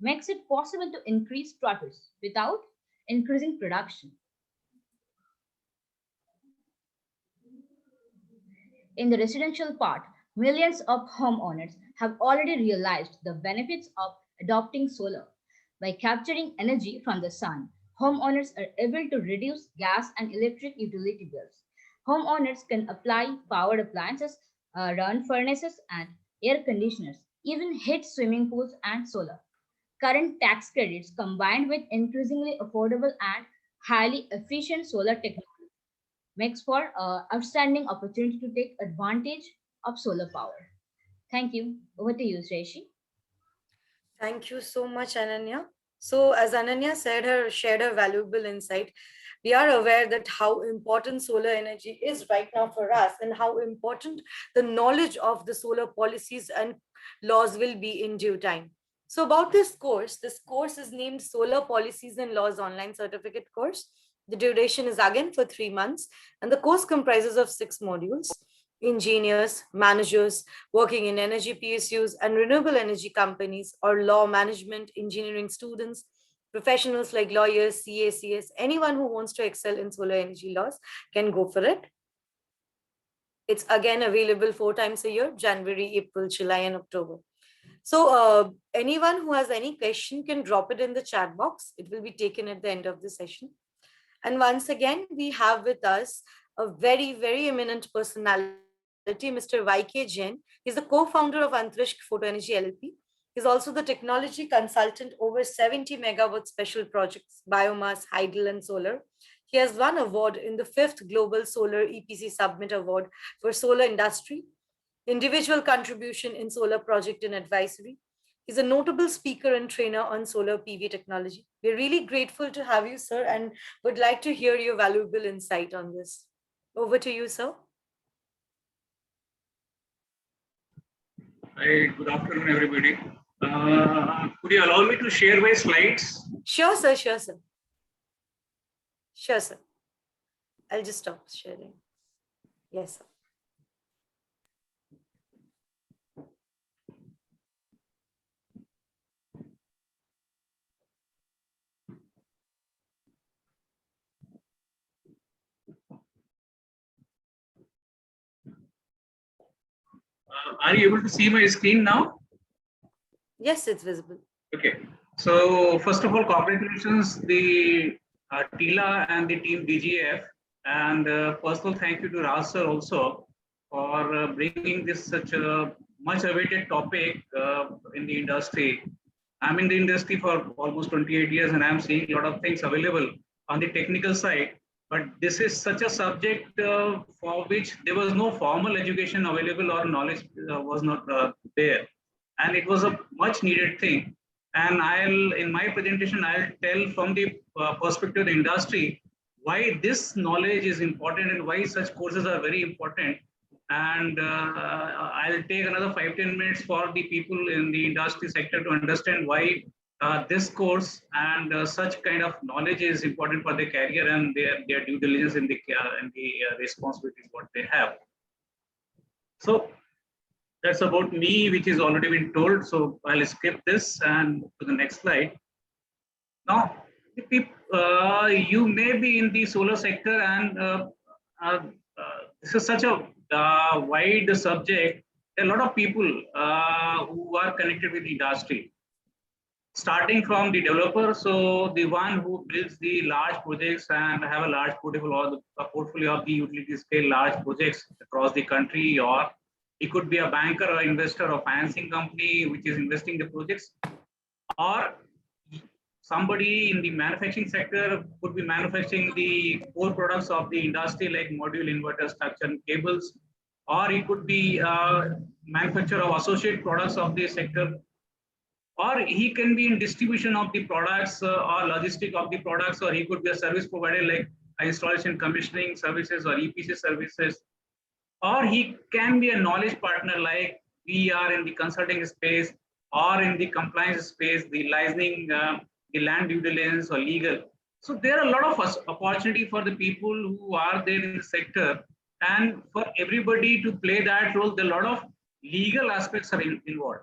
makes it possible to increase profits without increasing production. In the residential part, millions of homeowners have already realized the benefits of adopting solar. By capturing energy from the sun, homeowners are able to reduce gas and electric utility bills. Homeowners can apply powered appliances, run furnaces and air conditioners, even heat swimming pools and solar. Current tax credits combined with increasingly affordable and highly efficient solar technology makes for outstanding opportunity to take advantage of solar power. Thank you. Over to you, Sreshi. Thank you so much, Ananya. So, as Ananya said, shared her valuable insight. We are aware that how important solar energy is right now for us, and how important the knowledge of the solar policies and laws will be in due time. So, about this course is named Solar Policies and Laws Online Certificate Course. The duration is again for 3 months, and the course comprises of 6 modules. Engineers, managers working in energy PSUs and renewable energy companies, or law management engineering students, professionals like lawyers, CACS, anyone who wants to excel in solar energy laws can go for it. It's again available 4 times a year: January, April, July, and October. So anyone who has any question can drop it in the chat box. It will be taken at the end of the session. And once again, we have with us a very, very eminent personality, Mr. YK Jain. He's the co-founder of Antrishk Photo Energy LLP. He's also the technology consultant over 70 megawatt special projects, biomass, hydel, and solar. He has won award in the 5th Global Solar EPC Summit Award for solar industry, individual contribution in solar project and advisory. He's a notable speaker and trainer on solar PV technology. We're really grateful to have you, sir, and would like to hear your valuable insight on this. Over to you, sir. Hi, good afternoon, everybody. Could you allow me to share my slides? Sure, sir. Sure, sir. Sure, sir. I'll just stop sharing. Yes, sir. Are you able to see my screen now? Yes, it's visible. Okay. So first of all, congratulations the TILA and the team DGF, and personal thank you to Raj sir also for bringing this such a much awaited topic in the industry. I'm in the industry for almost 28 years, and I'm seeing a lot of things available on the technical side. But this is such a subject for which there was no formal education available, or knowledge was not there. And it was a much needed thing. And in my presentation, I'll tell from the perspective of the industry why this knowledge is important and why such courses are very important. And I'll take another 5-10 minutes for the people in the industry sector to understand why this course and such kind of knowledge is important for their career and their due diligence in the responsibilities what they have. So that's about me, which is already been told. So I'll skip this and to the next slide. Now, you may be in the solar sector, and this is such a wide subject. There are a lot of people who are connected with the industry, starting from the developer, so the one who builds the large projects and have a large portfolio of the utility scale large projects across the country, or it could be a banker or investor or financing company which is investing the projects, or somebody in the manufacturing sector could be manufacturing the core products of the industry like module, inverter, structure, and cables, or it could be a manufacturer of associate products of the sector, or he can be in distribution of the products or logistic of the products, or he could be a service provider like installation, commissioning services or EPC services, or he can be a knowledge partner like we are in the consulting space or in the compliance space, the licensing, the land due diligence or legal. So there are a lot of opportunity for the people who are there in the sector, and for everybody to play that role, there are a lot of legal aspects are involved.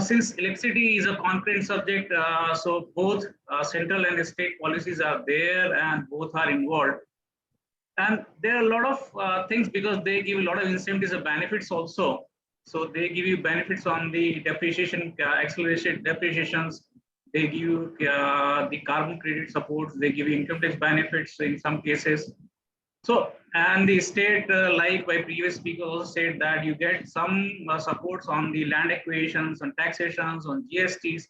Since electricity is a concurrent subject, so both central and state policies are there and both are involved. And there are a lot of things because they give a lot of incentives and benefits also. So they give you benefits on the depreciation, acceleration depreciations. They give you the carbon credit supports. They give you income tax benefits in some cases. So, and the state, like my previous speaker also said, that you get some supports on the land acquisitions and taxations on GSTs.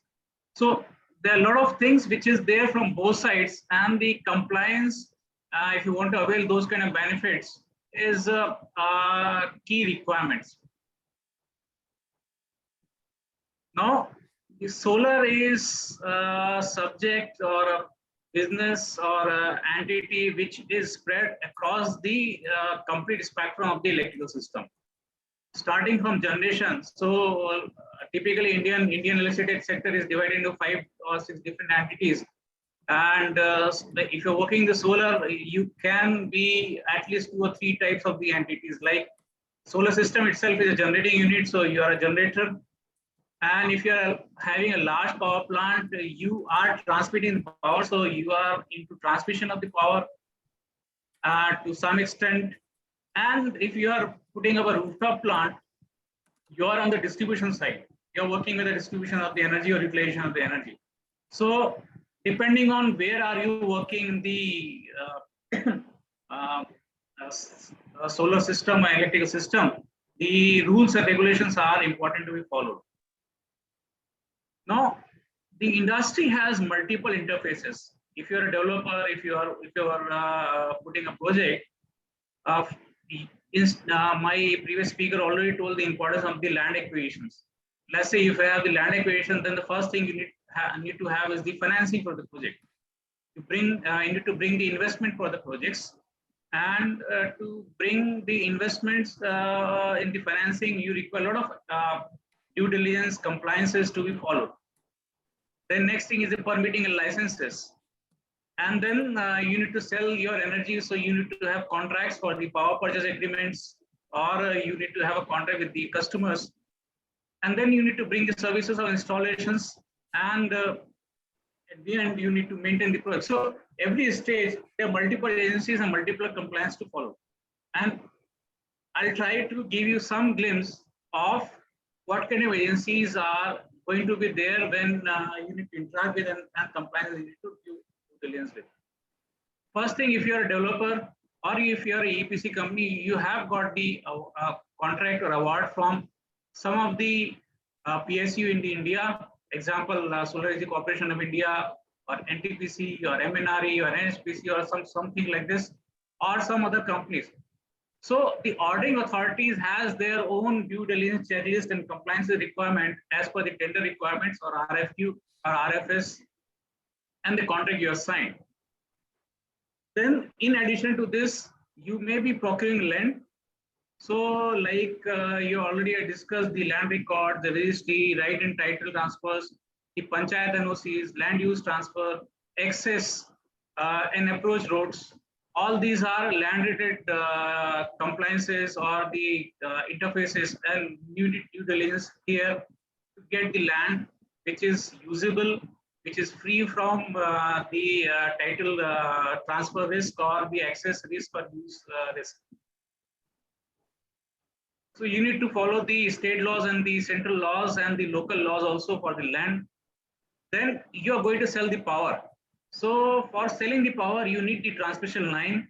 So there are a lot of things which is there from both sides, and the compliance, if you want to avail those kind of benefits, is key requirements. Now, the solar is a subject or a business or an entity which is spread across the complete spectrum of the electrical system, starting from generation. So typically Indian electricity sector is divided into 5 or 6 different entities. And if you're working the solar, you can be at least 2 or 3 types of the entities. Like solar system itself is a generating unit, so you are a generator. And if you are having a large power plant, you are transmitting the power, so you are into transmission of the power to some extent. And if you are putting up a rooftop plant, you are on the distribution side. You're working with the distribution of the energy or utilization of the energy. So depending on where are you working in the solar system or electrical system, the rules and regulations are important to be followed. Now, the industry has multiple interfaces. If you're a developer, if you are putting a project, my previous speaker already told the importance of the land acquisitions. Let's say if I have the land acquisition, then the first thing you need to have is the financing for the project. You need to bring the investment for the projects, and to bring the investments in the financing, you require a lot of due diligence, compliances to be followed. Then next thing is the permitting and licenses. And then you need to sell your energy, so you need to have contracts for the power purchase agreements, or you need to have a contract with the customers. And then you need to bring the services or installations, and at the end you need to maintain the project. So every stage there are multiple agencies and multiple compliance to follow. And I'll try to give you some glimpse of what kind of agencies are going to be there when you need to interact with and compliance you need to do diligence with. First thing, if you're a developer or if you're a EPC company, you have got the contract or award from some of the PSU in the India. Example, Solar Energy Corporation of India, or NTPC, or MNRE, or NHPC, or something like this, or some other companies. So the ordering authorities has their own due diligence checklist and compliance requirement as per the tender requirements or RFQ or RFS and the contract you have signed. Then in addition to this, you may be procuring land. So like you already discussed the land record, the registry, right and title transfers, the panchayat NOCs, land use transfer, access and approach roads. All these are land related compliances or the interfaces, and you need due diligence here to get the land which is usable, which is free from the title transfer risk or the access risk or use risk. So you need to follow the state laws and the central laws and the local laws also for the land. Then you are going to sell the power. So for selling the power, you need the transmission line.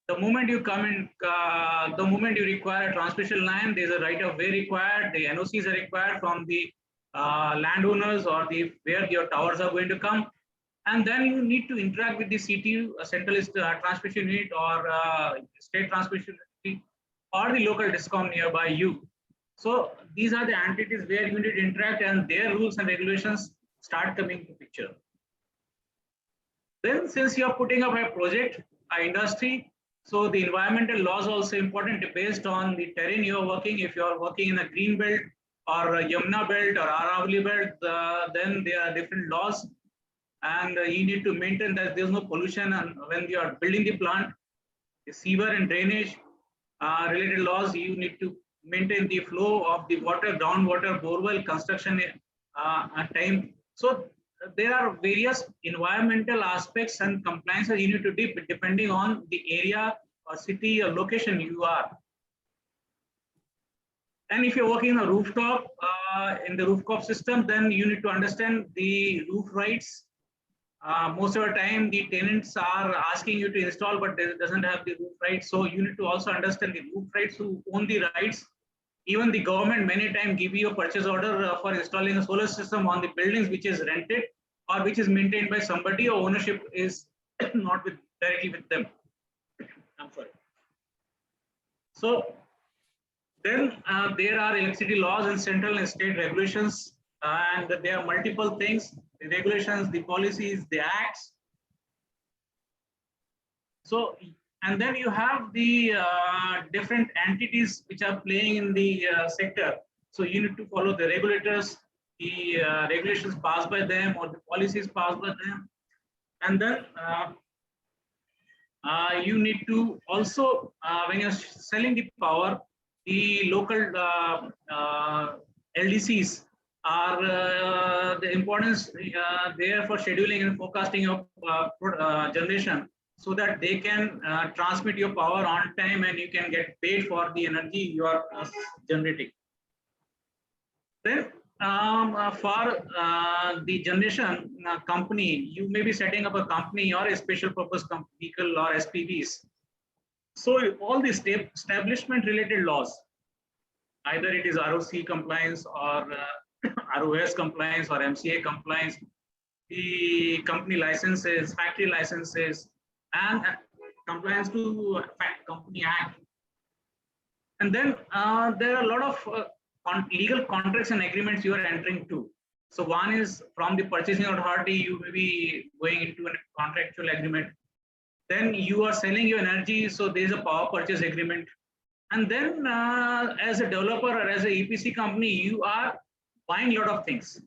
The moment you come in, the moment you require a transmission line, there's a right of way required. The NOCs are required from the landowners or the where your towers are going to come. And then you need to interact with the CTU, a centralized transmission unit, or state transmission unit, or the local DISCOM nearby you. So these are the entities where you need to interact, and their rules and regulations start coming into picture. Then since you are putting up a project, an industry, so the environmental laws are also important based on the terrain you are working. If you are working in a green belt or a Yamuna belt or Aravali belt, then there are different laws, and you need to maintain that there is no pollution. And when you are building the plant, the sewer and drainage related laws, you need to maintain the flow of the water, groundwater, borewell construction time. So there are various environmental aspects and compliances you need to do depending on the area or city or location you are. And if you're working on a rooftop, in the rooftop system, then you need to understand the roof rights. Most of the time, the tenants are asking you to install, but it doesn't have the roof rights. So you need to also understand the roof rights, who own the rights. Even the government many times give you a purchase order for installing a solar system on the buildings which is rented or which is maintained by somebody, or ownership is not directly with them. I'm sorry. So then there are electricity laws and central and state regulations, and there are multiple things: the regulations, the policies, the acts. So, and then you have the different entities which are playing in the sector. So you need to follow the regulators, the regulations passed by them, or the policies passed by them. And then you need to also, when you're selling the power, the local LDCs are the importance there for scheduling and forecasting of generation, so that they can transmit your power on time and you can get paid for the energy you are generating. Then for the generation company, you may be setting up a company or a special purpose vehicle or SPVs. So all these establishment related laws, either it is ROC compliance or ROS compliance or MCA compliance, the company licenses, factory licenses, and compliance to Company Act. And then there are a lot of legal contracts and agreements you are entering to. So one is from the purchasing authority, you may be going into a contractual agreement. Then you are selling your energy, so there is a power purchase agreement. And then as a developer or as a EPC company, you are buying a lot of things.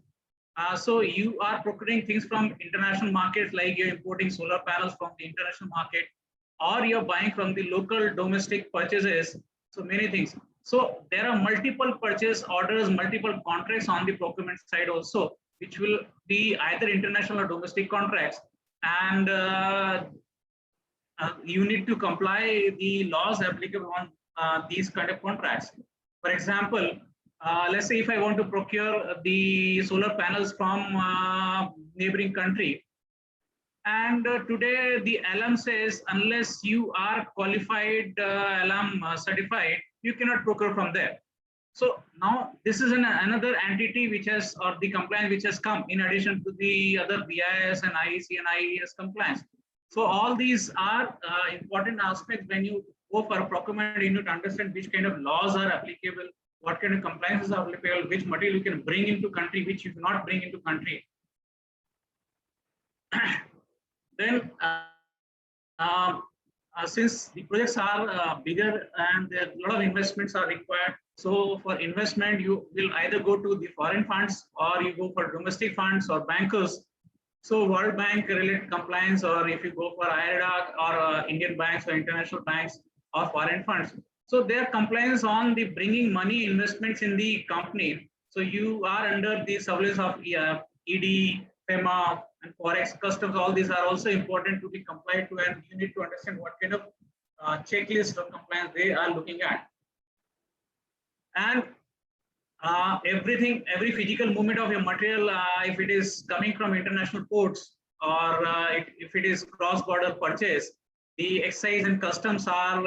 So you are procuring things from international markets, like you're importing solar panels from the international market, or you're buying from the local domestic purchases. So many things. So there are multiple purchase orders, multiple contracts on the procurement side also, which will be either international or domestic contracts. And you need to comply the laws applicable on these kind of contracts. For example, let's say if I want to procure the solar panels from neighboring country, and today the ALAM says unless you are qualified ALAM certified, you cannot procure from there. So now this is another entity which has, or the compliance which has come in addition to the other BIS and IEC and IES compliance. So all these are important aspects. When you go for a procurement, you need to understand which kind of laws are applicable, what kind of compliances are applicable, which material you can bring into country, which you cannot bring into country. Then since the projects are bigger and a lot of investments are required, so for investment you will either go to the foreign funds or you go for domestic funds or bankers. So World Bank related compliance, or if you go for IRDA or Indian banks or international banks or foreign funds, so their compliance on the bringing money investments in the company. So you are under the surveillance of ED, FEMA, and Forex, customs. All these are also important to be complied to, and you need to understand what kind of checklist of compliance they are looking at. And every physical movement of your material, if it is coming from international ports or if it is cross-border purchase, the excise and customs are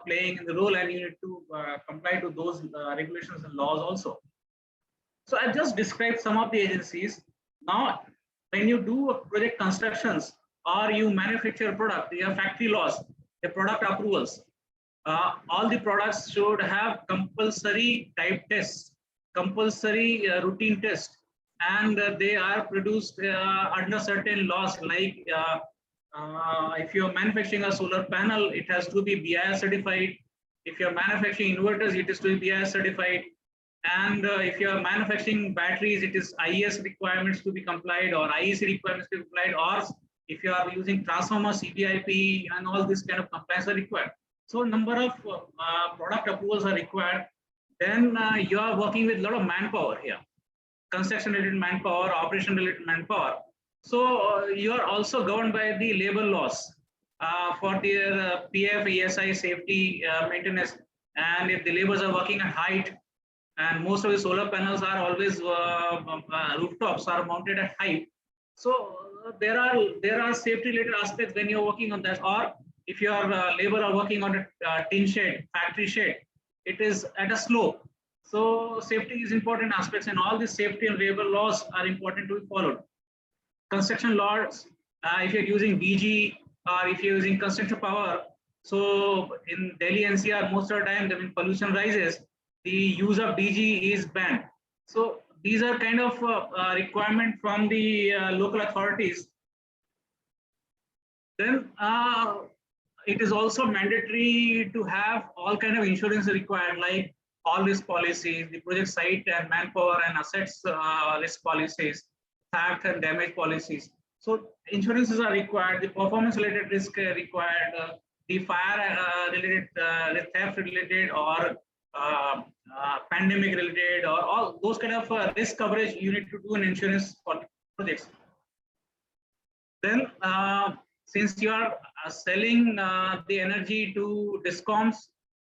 playing in the role, and you need to comply to those regulations and laws also. So I just described some of the agencies. Now, when you do project constructions or you manufacture a product, you have factory laws, the product approvals. All the products should have compulsory type tests, compulsory routine test, and they are produced under certain laws. Like if you are manufacturing a solar panel, it has to be BIS certified. If you are manufacturing inverters, it is to be BIS certified. And if you are manufacturing batteries, it is IES requirements to be complied or IEC requirements to be complied, or if you are using transformers, CBIP, and all this kind of compliance are required. So number of product approvals are required. Then you are working with a lot of manpower here, construction related manpower, operation related manpower. So you are also governed by the labor laws for their PF, ESI, safety, maintenance, and if the laborers are working at height, and most of the solar panels are always rooftops are mounted at height. So there are safety related aspects when you're working on that. Or if your labor are working on a tin shed, factory shed, it is at a slope. So safety is important aspects, and all the safety and labor laws are important to be followed. construction laws, if you're using DG or if you're using construction power. So in Delhi NCR, most of the time when pollution rises, the use of DG is banned. So these are kind of requirement from the local authorities. Then it is also mandatory to have all kind of insurance required, like all risk policies, the project site and manpower and assets risk policies, theft and damage policies. So insurances are required, the performance related risk required, the fire related, the theft related, or pandemic related, or all those kind of risk coverage you need to do in insurance for projects. Then since you are selling the energy to DISCOMs,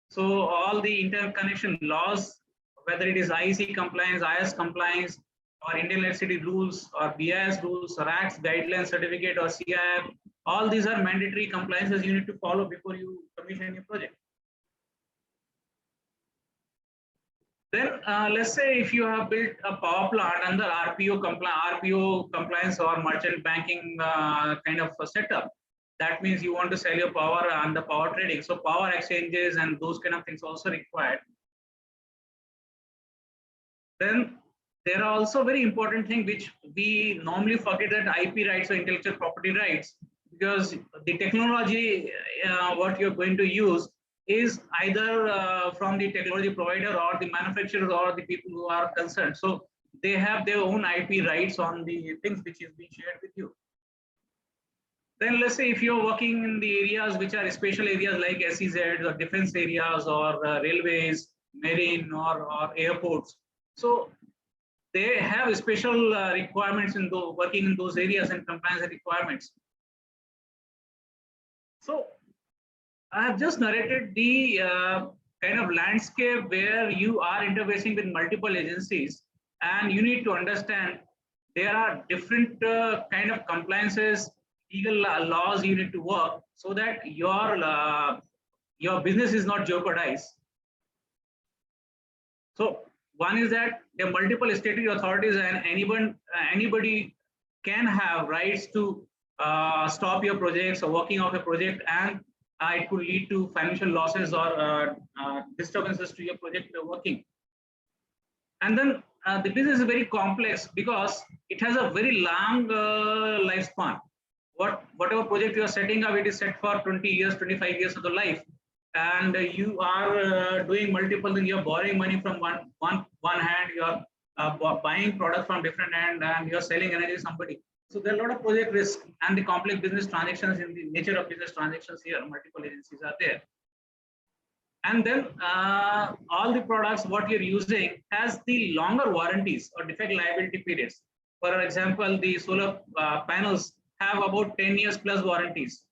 so all the interconnection laws, whether it is IEC compliance, IS compliance, or Indian electricity rules, or BIS rules, or ACTS guidelines certificate, or CIF, all these are mandatory compliances you need to follow before you commission your project. Then let's say if you have built a power plant under RPO compliance or merchant banking kind of a setup, that means you want to sell your power and the power trading. So power exchanges and those kind of things also required. Then there are also very important thing which we normally forget, that IP rights or intellectual property rights, because the technology what you're going to use is either from the technology provider or the manufacturer or the people who are concerned. So they have their own IP rights on the things which is being shared with you. Then let's say if you're working in the areas which are special areas like SEZs or defense areas or railways, marine or airports. So they have special requirements in working in those areas and compliance requirements. So I have just narrated the kind of landscape where you are interfacing with multiple agencies, and you need to understand there are different kind of compliances, legal laws you need to work so that your business is not jeopardized. So one is that there are multiple statutory authorities, and anybody can have rights to stop your projects or working of a project, and it could lead to financial losses or disturbances to your project working. And then the business is very complex because it has a very long lifespan. Whatever project you are setting up, it is set for 20 years, 25 years of the life. And you are doing multiple things. You're borrowing money from one hand, you're buying products from different hand, and you're selling energy to somebody. So there are a lot of project risk and the complex business transactions in the nature of business transactions here. Multiple agencies are there. And then all the products what you're using has the longer warranties or defect liability periods. For example, the solar panels have about 10 years plus warranties,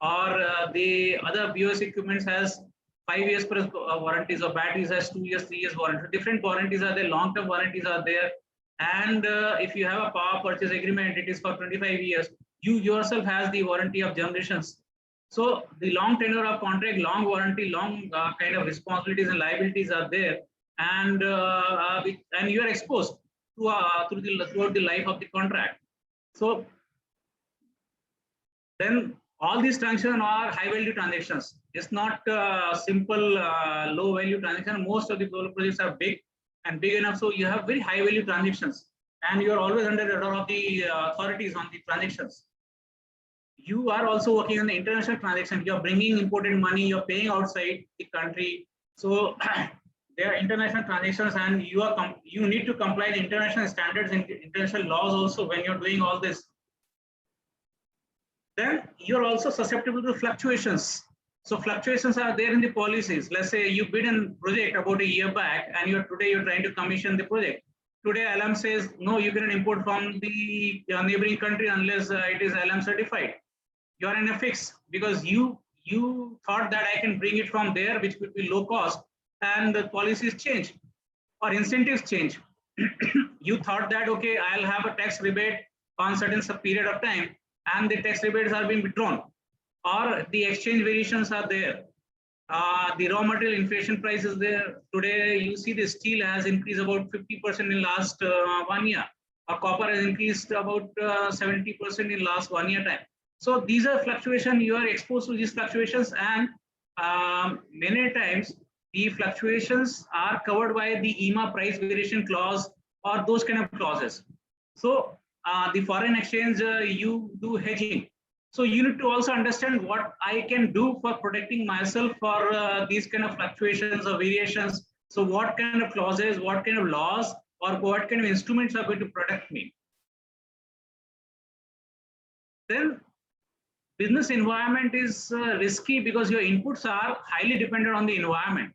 or the other BOS equipments has 5 years plus warranties, or batteries has 2 years, 3 years warranty. Different warranties are there, long-term warranties are there. And if you have a power purchase agreement, it is for 25 years. You yourself has the warranty of generations. So the long tenure of contract, long warranty, long kind of responsibilities and liabilities are there, and you are exposed to throughout the life of the contract. So then all these transactions are high value transactions. It's not simple low value transaction. Most of the solar projects are big and big enough, so you have very high value transactions, and you are always under the radar of the authorities on the transactions. You are also working on the international transaction. You are bringing imported money, you are paying outside the country. So there are international transactions, and you need to comply with international standards and international laws also when you're doing all this. Then you're also susceptible to fluctuations. So fluctuations are there in the policies. Let's say you bid a project about a year back, and today you're trying to commission the project. Today ALAM says, no, you cannot import from the neighboring country unless it is ALAM certified. You are in a fix because you thought that I can bring it from there, which would be low cost, and the policies change or incentives change. You thought that, okay, I'll have a tax rebate on certain period of time, and the tax rebates are being withdrawn, or the exchange variations are there. The raw material inflation price is there. Today, you see the steel has increased about 50% in last 1 year. copper has increased about 70% in last 1 year time. So these are fluctuation, you are exposed to these fluctuations, and many times the fluctuations are covered by the EMA price variation clause or those kind of clauses. So the foreign exchange, you do hedging. So you need to also understand what I can do for protecting myself for these kind of fluctuations or variations. So what kind of clauses, what kind of laws, or what kind of instruments are going to protect me. Then business environment is risky because your inputs are highly dependent on the environment.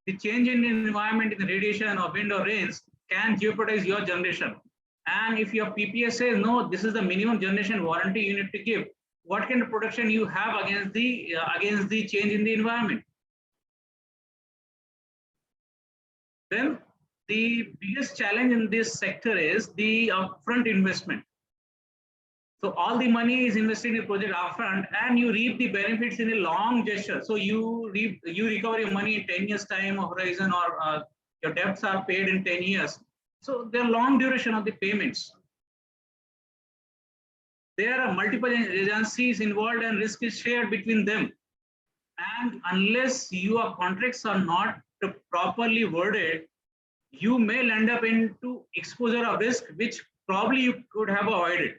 The change in the environment in the radiation or wind or rains can jeopardize your generation. And if your PPA says, no, this is the minimum generation warranty you need to give, what kind of protection you have against the change in the environment? Then the biggest challenge in this sector is the upfront investment. So all the money is invested in a project upfront, and you reap the benefits in a long gesture. So you recover your money in 10 years time or horizon, or your debts are paid in 10 years. So there are long duration of the payments. There are multiple agencies involved and risk is shared between them. And unless your contracts are not properly worded, you may end up into exposure of risk, which probably you could have avoided.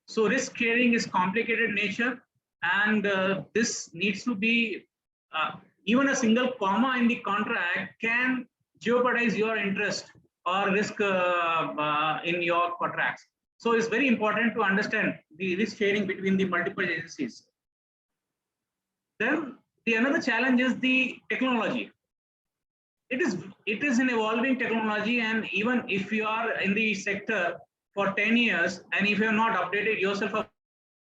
So risk sharing is complicated nature, and this needs to be, even a single comma in the contract can jeopardize your interest or risk in your contracts. So it's very important to understand the risk sharing between the multiple agencies. Then another challenge is the technology. It is an evolving technology, and even if you are in the sector for 10 years, and if you have not updated yourself for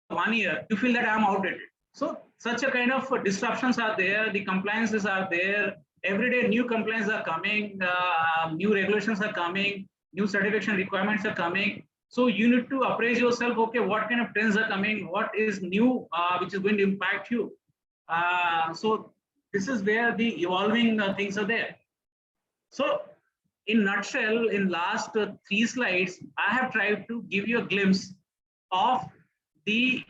1 year, you feel that I am outdated. So such a kind of disruptions are there, the compliances are there. Every day new compliances are coming, new regulations are coming, new certification requirements are coming. So you need to appraise yourself, okay, what kind of trends are coming, what is new, which is going to impact you. So this is where the evolving things are there. So in nutshell, in last 3 slides, I have tried to give you a glimpse of the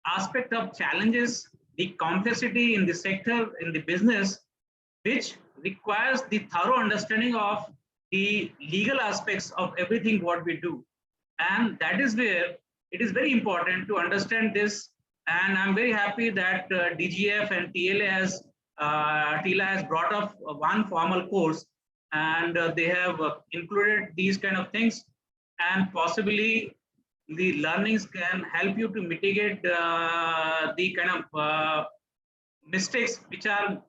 aspect of challenges, the complexity in the sector, in the business, which requires the thorough understanding of the legal aspects of everything what we do. And that is where it is very important to understand this. And I'm very happy that DGF and TILA has brought up one formal course, and they have included these kind of things, and possibly the learnings can help you to mitigate the kind of mistakes which are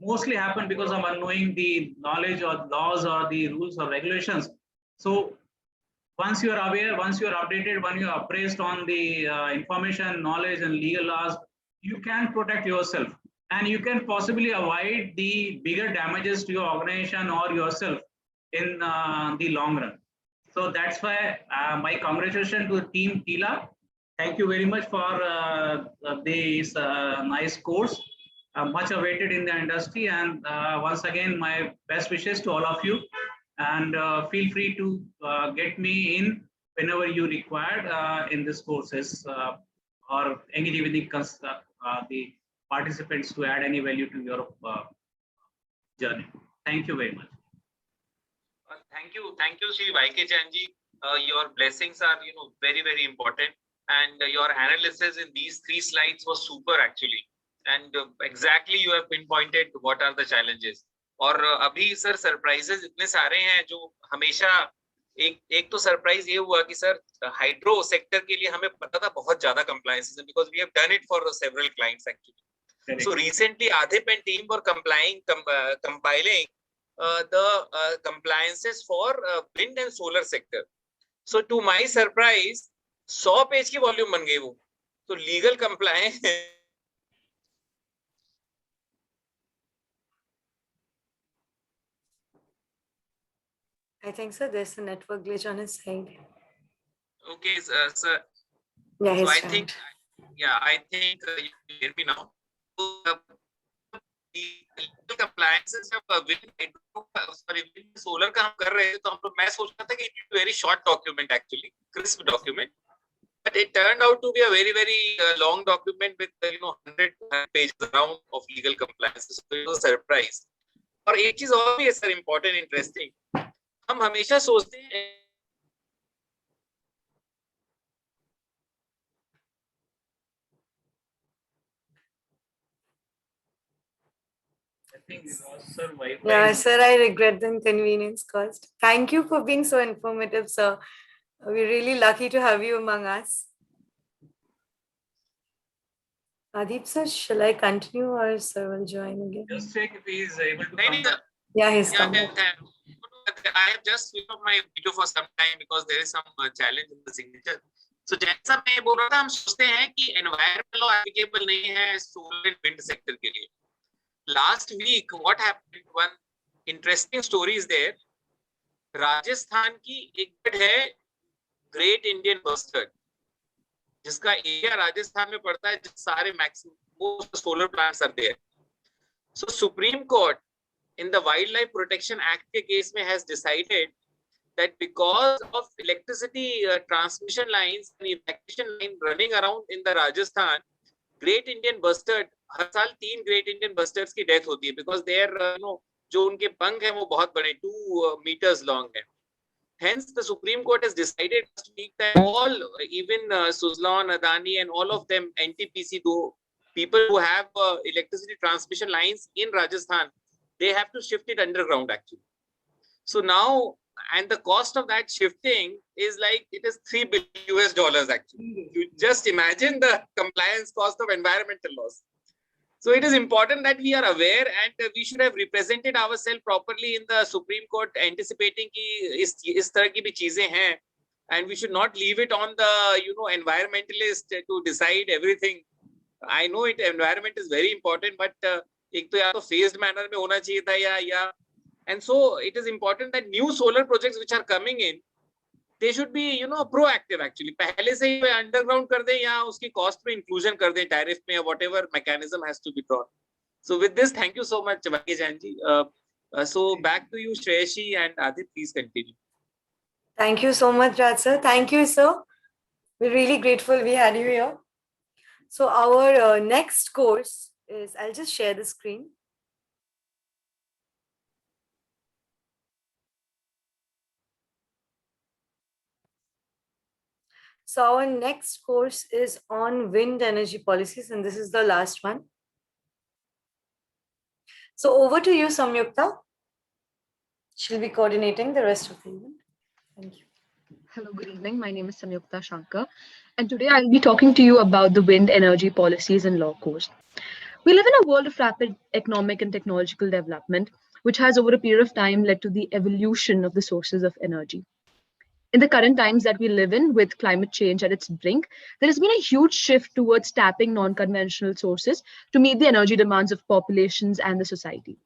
mostly happen because of unknowing the knowledge or laws or the rules or regulations. So once you are aware, once you are updated, when you are appraised on the information, knowledge and legal laws, you can protect yourself, and you can possibly avoid the bigger damages to your organization or yourself in the long run. So that's why my congratulations to the team TILA. Thank you very much for this nice course, much awaited in the industry. And once again, my best wishes to all of you. And feel free to get me in whenever you require in this courses, or engage with the participants to add any value to your journey. Thank you very much. Thank you, Shri YK Chanji. Your blessings are, very, very important, and your analysis in these 3 slides was super actually, and exactly you have pinpointed what are the challenges. और अभी sir surprises इतने सारे हैं जो हमेशा एक तो surprise ये हुआ कि सर हाइड्रो सेक्टर के लिए हमें पता था बहुत ज्यादा कंप्लायंसेस है, because we have done it for several clients actually. So recently Adhip and team were compiling the compliances for wind and solar sector. So to my surprise 100 page की volume बन गई वो. तो legal compliance I think so. There's a network glitch on his side. Okay, sir. Yeah, So I trying. think you hear me now. So, the legal compliance appliances जब wind solar का हम कर रहे थे, तो हम लोग, मैं सोच रहा था कि it is a very short document actually, crisp document, but it turned out to be a very long document with 100 pages around of legal compliances. So it was a surprise. और एक चीज और भी है सर, important, interesting, हम हमेशा सोचते हैं Yeah, sir, I regret the inconvenience caused. Thank you for being so informative, sir. We're really lucky to have you among us. Adip sir, shall I continue or sir will join again? Just check if he is able to. नहीं, come. Yeah, he's yeah, coming. I have just switched off my video for some time because there is some challenge in the signature. So जैसा मैं बोल रहा था, हम सोचते हैं कि environmental law applicable नहीं है solar and wind sector के लिए. Last week, what happened? One interesting story is there. Rajasthan की एक bird है Great Indian Bustard, जिसका एरिया राजस्थान में पड़ता है, सारे maximum solar plants are there. So Supreme Court in the Wildlife Protection Act के case में has decided that because of electricity transmission lines and evacuation line running around in the Rajasthan, Great Indian Bustard, हर साल 3 Great Indian Bustards की death होती है, because their जो उनके पंख हैं वो बहुत बड़े 2 meters long है. Hence the Supreme Court has decided last week that all, even Suzlon, Adani and all of them, NTPC, though people who have electricity transmission lines in Rajasthan, they have to shift it underground actually. So now, and the cost of that shifting is like, it is $3 billion actually. You just imagine the compliance cost of environmental laws. So it is important that we are aware, and we should have represented ourselves properly in the Supreme Court, anticipating कि इस तरह की भी चीजें हैं, and we should not leave it on the environmentalist to decide everything. I know it, environment is very important, but एक तो या तो phased manner में होना चाहिए था या and so it is important that new solar projects which are coming in, they should be proactive actually. पहले से ही underground कर दें या उसकी cost में inclusion कर दें tariff में, or whatever mechanism has to be drawn. So with this, thank you so much, Bhagesh ji. So back to you, Shreyashi and Adit, please continue. Thank you so much, Raj sir. Thank you, sir. We're really grateful we had you here. So our next course is, I'll just share the screen. So our next course is on wind energy policies, and this is the last one. So over to you, Samyukta. She'll be coordinating the rest of the event. Thank you. Hello, good evening. My name is Samyukta Shankar, and today I'll be talking to you about the wind energy policies and law course. We live in a world of rapid economic and technological development, which has over a period of time led to the evolution of the sources of energy. In the current times that we live in, with climate change at its brink, there has been a huge shift towards tapping non-conventional sources to meet the energy demands of populations and the society.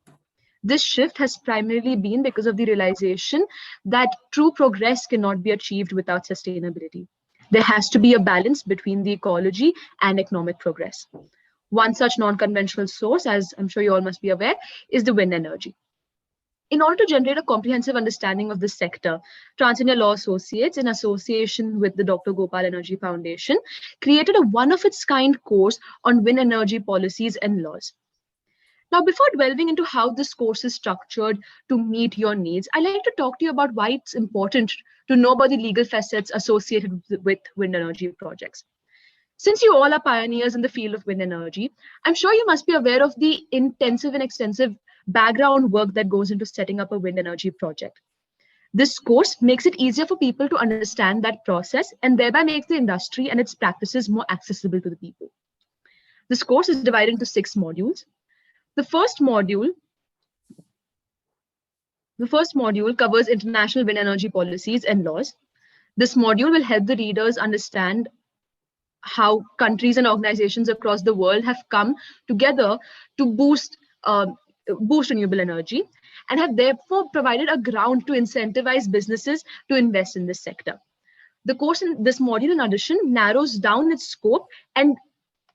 This shift has primarily been because of the realization that true progress cannot be achieved without sustainability. There has to be a balance between the ecology and economic progress. One such non-conventional source, as I'm sure you all must be aware, is the wind energy. In order to generate a comprehensive understanding of this sector, TransIndia Law Associates, in association with the Dr. Gopal Energy Foundation, created a one-of-its-kind course on wind energy policies and laws. Now, before delving into how this course is structured to meet your needs, I'd like to talk to you about why it's important to know about the legal facets associated with wind energy projects. Since you all are pioneers in the field of wind energy, I'm sure you must be aware of the intensive and extensive background work that goes into setting up a wind energy project. This course makes it easier for people to understand that process and thereby makes the industry and its practices more accessible to the people. This course is divided into 6 modules. The first module covers international wind energy policies and laws. This module will help the readers understand how countries and organizations across the world have come together to boost renewable energy and have therefore provided a ground to incentivize businesses to invest in this sector. The course in this module, in addition, narrows down its scope and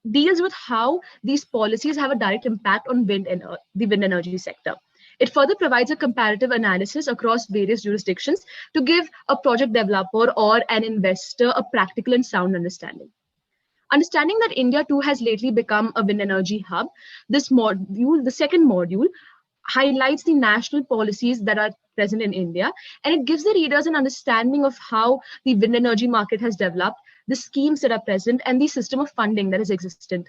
deals with how these policies have a direct impact on the wind energy sector. It further provides a comparative analysis across various jurisdictions to give a project developer or an investor a practical and sound understanding. Understanding that India too has lately become a wind energy hub, this module, the second module, highlights the national policies that are present in India, and it gives the readers an understanding of how the wind energy market has developed, the schemes that are present, and the system of funding that is existent.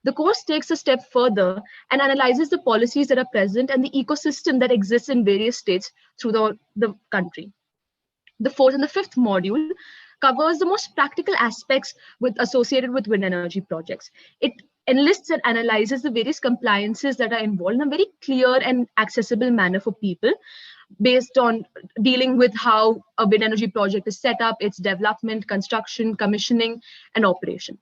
The course takes a step further and analyzes the policies that are present and the ecosystem that exists in various states through the country. The fourth and the fifth module covers the most practical aspects associated with wind energy projects. It enlists and analyzes the various compliances that are involved in a very clear and accessible manner for people, based on dealing with how a wind energy project is set up, its development, construction, commissioning, and operation.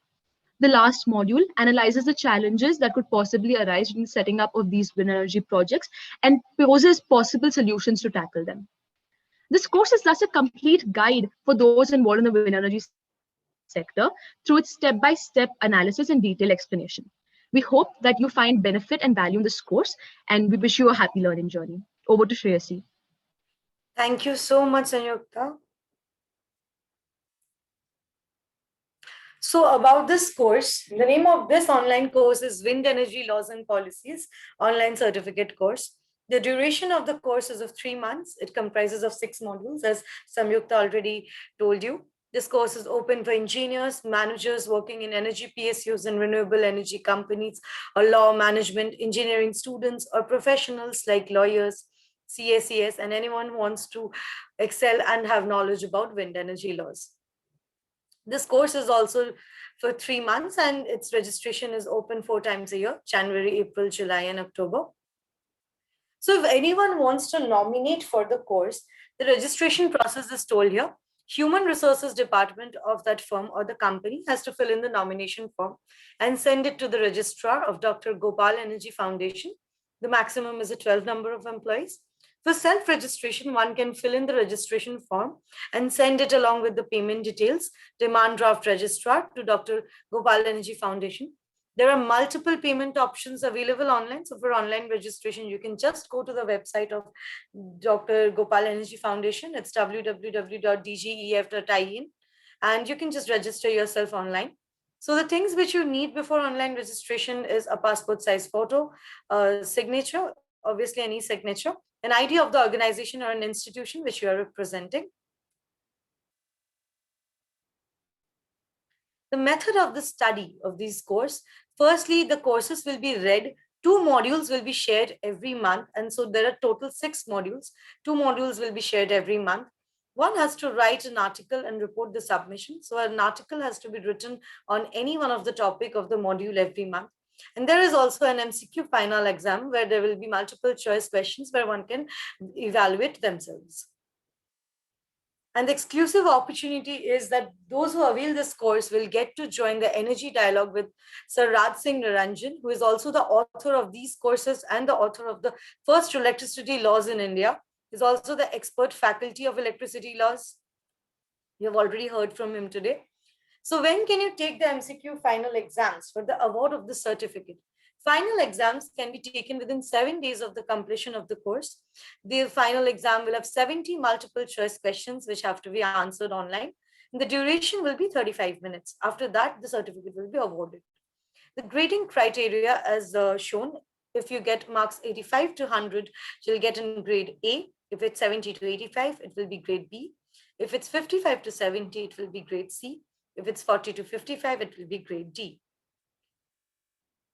The last module analyzes the challenges that could possibly arise in the setting up of these wind energy projects and poses possible solutions to tackle them. This course is thus a complete guide for those involved in the wind energy sector through its step-by-step analysis and detailed explanation. We hope that you find benefit and value in this course, and we wish you a happy learning journey. Over to Shreyasi. Thank you so much, Sanyukta. So about this course, the name of this online course is Wind Energy Laws and Policies, online certificate course. The duration of the course is of 3 months. It comprises of 6 modules, as Samyukta already told you. This course is open for engineers, managers working in energy PSUs and renewable energy companies, or law, management, engineering students, or professionals like lawyers, CACS, and anyone who wants to excel and have knowledge about wind energy laws. This course is also for 3 months, and its registration is open 4 times a year: January, April, July, and October. So if anyone wants to nominate for the course, the registration process is told here. Human Resources Department of that firm or the company has to fill in the nomination form and send it to the registrar of Dr. Gopal Energy Foundation. The maximum is a 12 number of employees. For self-registration, one can fill in the registration form and send it along with the payment details, demand draft registrar, to Dr. Gopal Energy Foundation. There are multiple payment options available online. So for online registration, you can just go to the website of Dr. Gopal Energy Foundation. It's www.dgef.in, and you can just register yourself online. So the things which you need before online registration is a passport size photo, a signature, obviously any signature, an ID of the organization or an institution which you are representing. The method of the study of this course: firstly, the courses will be read. 2 modules will be shared every month. And so there are total 6 modules. 2 modules will be shared every month. One has to write an article and report the submission. So an article has to be written on any one of the topic of the module every month. And there is also an MCQ final exam where there will be multiple choice questions where one can evaluate themselves. And the exclusive opportunity is that those who avail this course will get to join the energy dialogue with Sir Raj Singh Niranjan, who is also the author of these courses and the author of the first electricity laws in India. He's also the expert faculty of electricity laws. You have already heard from him today. So when can you take the MCQ final exams for the award of the certificate? Final exams can be taken within 7 days of the completion of the course. The final exam will have 70 multiple choice questions which have to be answered online. And the duration will be 35 minutes. After that, the certificate will be awarded. The grading criteria as shown: if you get marks 85 to 100, you'll get in grade A. If it's 70 to 85, it will be grade B. If it's 55 to 70, it will be grade C. If it's 40 to 55, it will be grade D.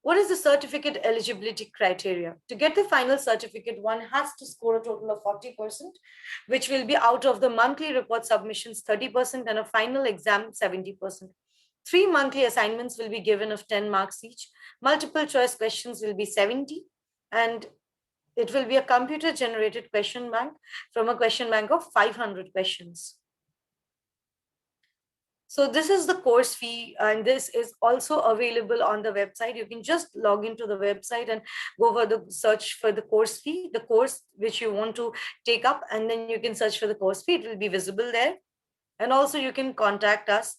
What is the certificate eligibility criteria? To get the final certificate, one has to score a total of 40%, which will be out of the monthly report submissions 30% and a final exam 70%. 3 monthly assignments will be given of 10 marks each. Multiple choice questions will be 70, and it will be a computer generated question bank from a question bank of 500 questions. So this is the course fee, and this is also available on the website. You can just log into the website and go over the search for the course fee, the course which you want to take up, and then you can search for the course fee. It will be visible there. And also you can contact us.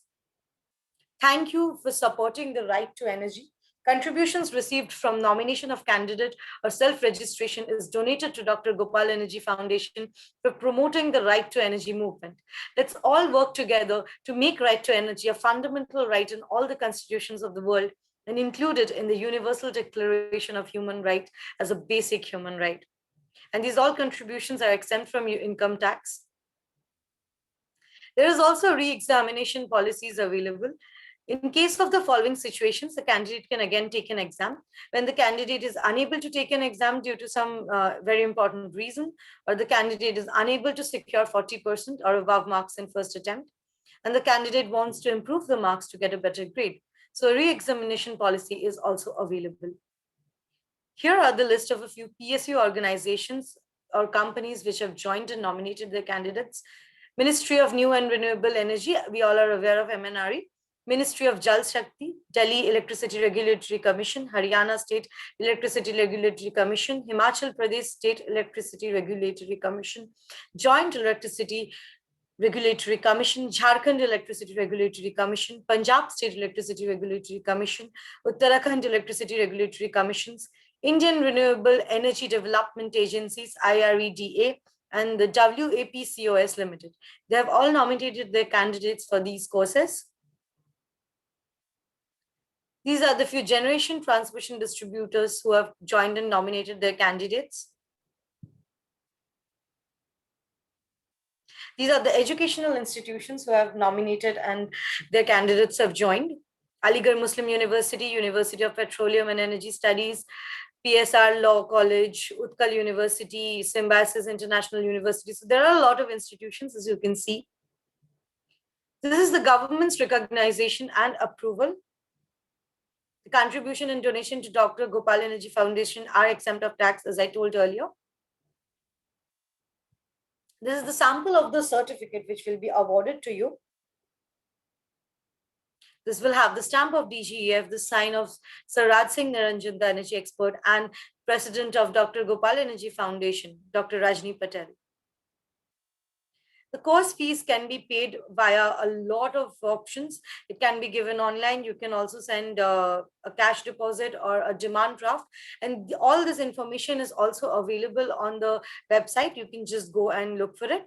Thank you for supporting the right to energy. Contributions received from nomination of candidate or self-registration is donated to Dr. Gopal Energy Foundation for promoting the right to energy movement. Let's all work together to make right to energy a fundamental right in all the constitutions of the world and included in the Universal Declaration of Human Rights as a basic human right. And these all contributions are exempt from income tax. There is also re-examination policies available. In case of the following situations, the candidate can again take an exam. When the candidate is unable to take an exam due to some very important reason, or the candidate is unable to secure 40% or above marks in first attempt, and the candidate wants to improve the marks to get a better grade. So a re-examination policy is also available. Here are the list of a few PSU organizations or companies which have joined and nominated their candidates. Ministry of New and Renewable Energy, we all are aware of MNRE. Ministry of Jal Shakti, Delhi Electricity Regulatory Commission, Haryana State Electricity Regulatory Commission, Himachal Pradesh State Electricity Regulatory Commission, Joint Electricity Regulatory Commission, Jharkhand Electricity Regulatory Commission, Punjab State Electricity Regulatory Commission, Uttarakhand Electricity Regulatory Commissions, Indian Renewable Energy Development Agencies, IREDA, and the WAPCOS Limited. They have all nominated their candidates for these courses. These are the few generation transmission distributors who have joined and nominated their candidates. These are the educational institutions who have nominated and their candidates have joined. Aligarh Muslim University, University of Petroleum and Energy Studies, PSR Law College, Utkal University, Symbiosis International University. So there are a lot of institutions, as you can see. This is the government's recognition and approval. The contribution and donation to Dr. Gopal Energy Foundation are exempt of tax, as I told earlier. This is the sample of the certificate which will be awarded to you. This will have the stamp of DGEF, the sign of Sir Raj Singh Niranjan, the energy expert, and president of Dr. Gopal Energy Foundation, Dr. Rajni Patel. The course fees can be paid via a lot of options. It can be given online. You can also send a cash deposit or a demand draft. And all this information is also available on the website. You can just go and look for it.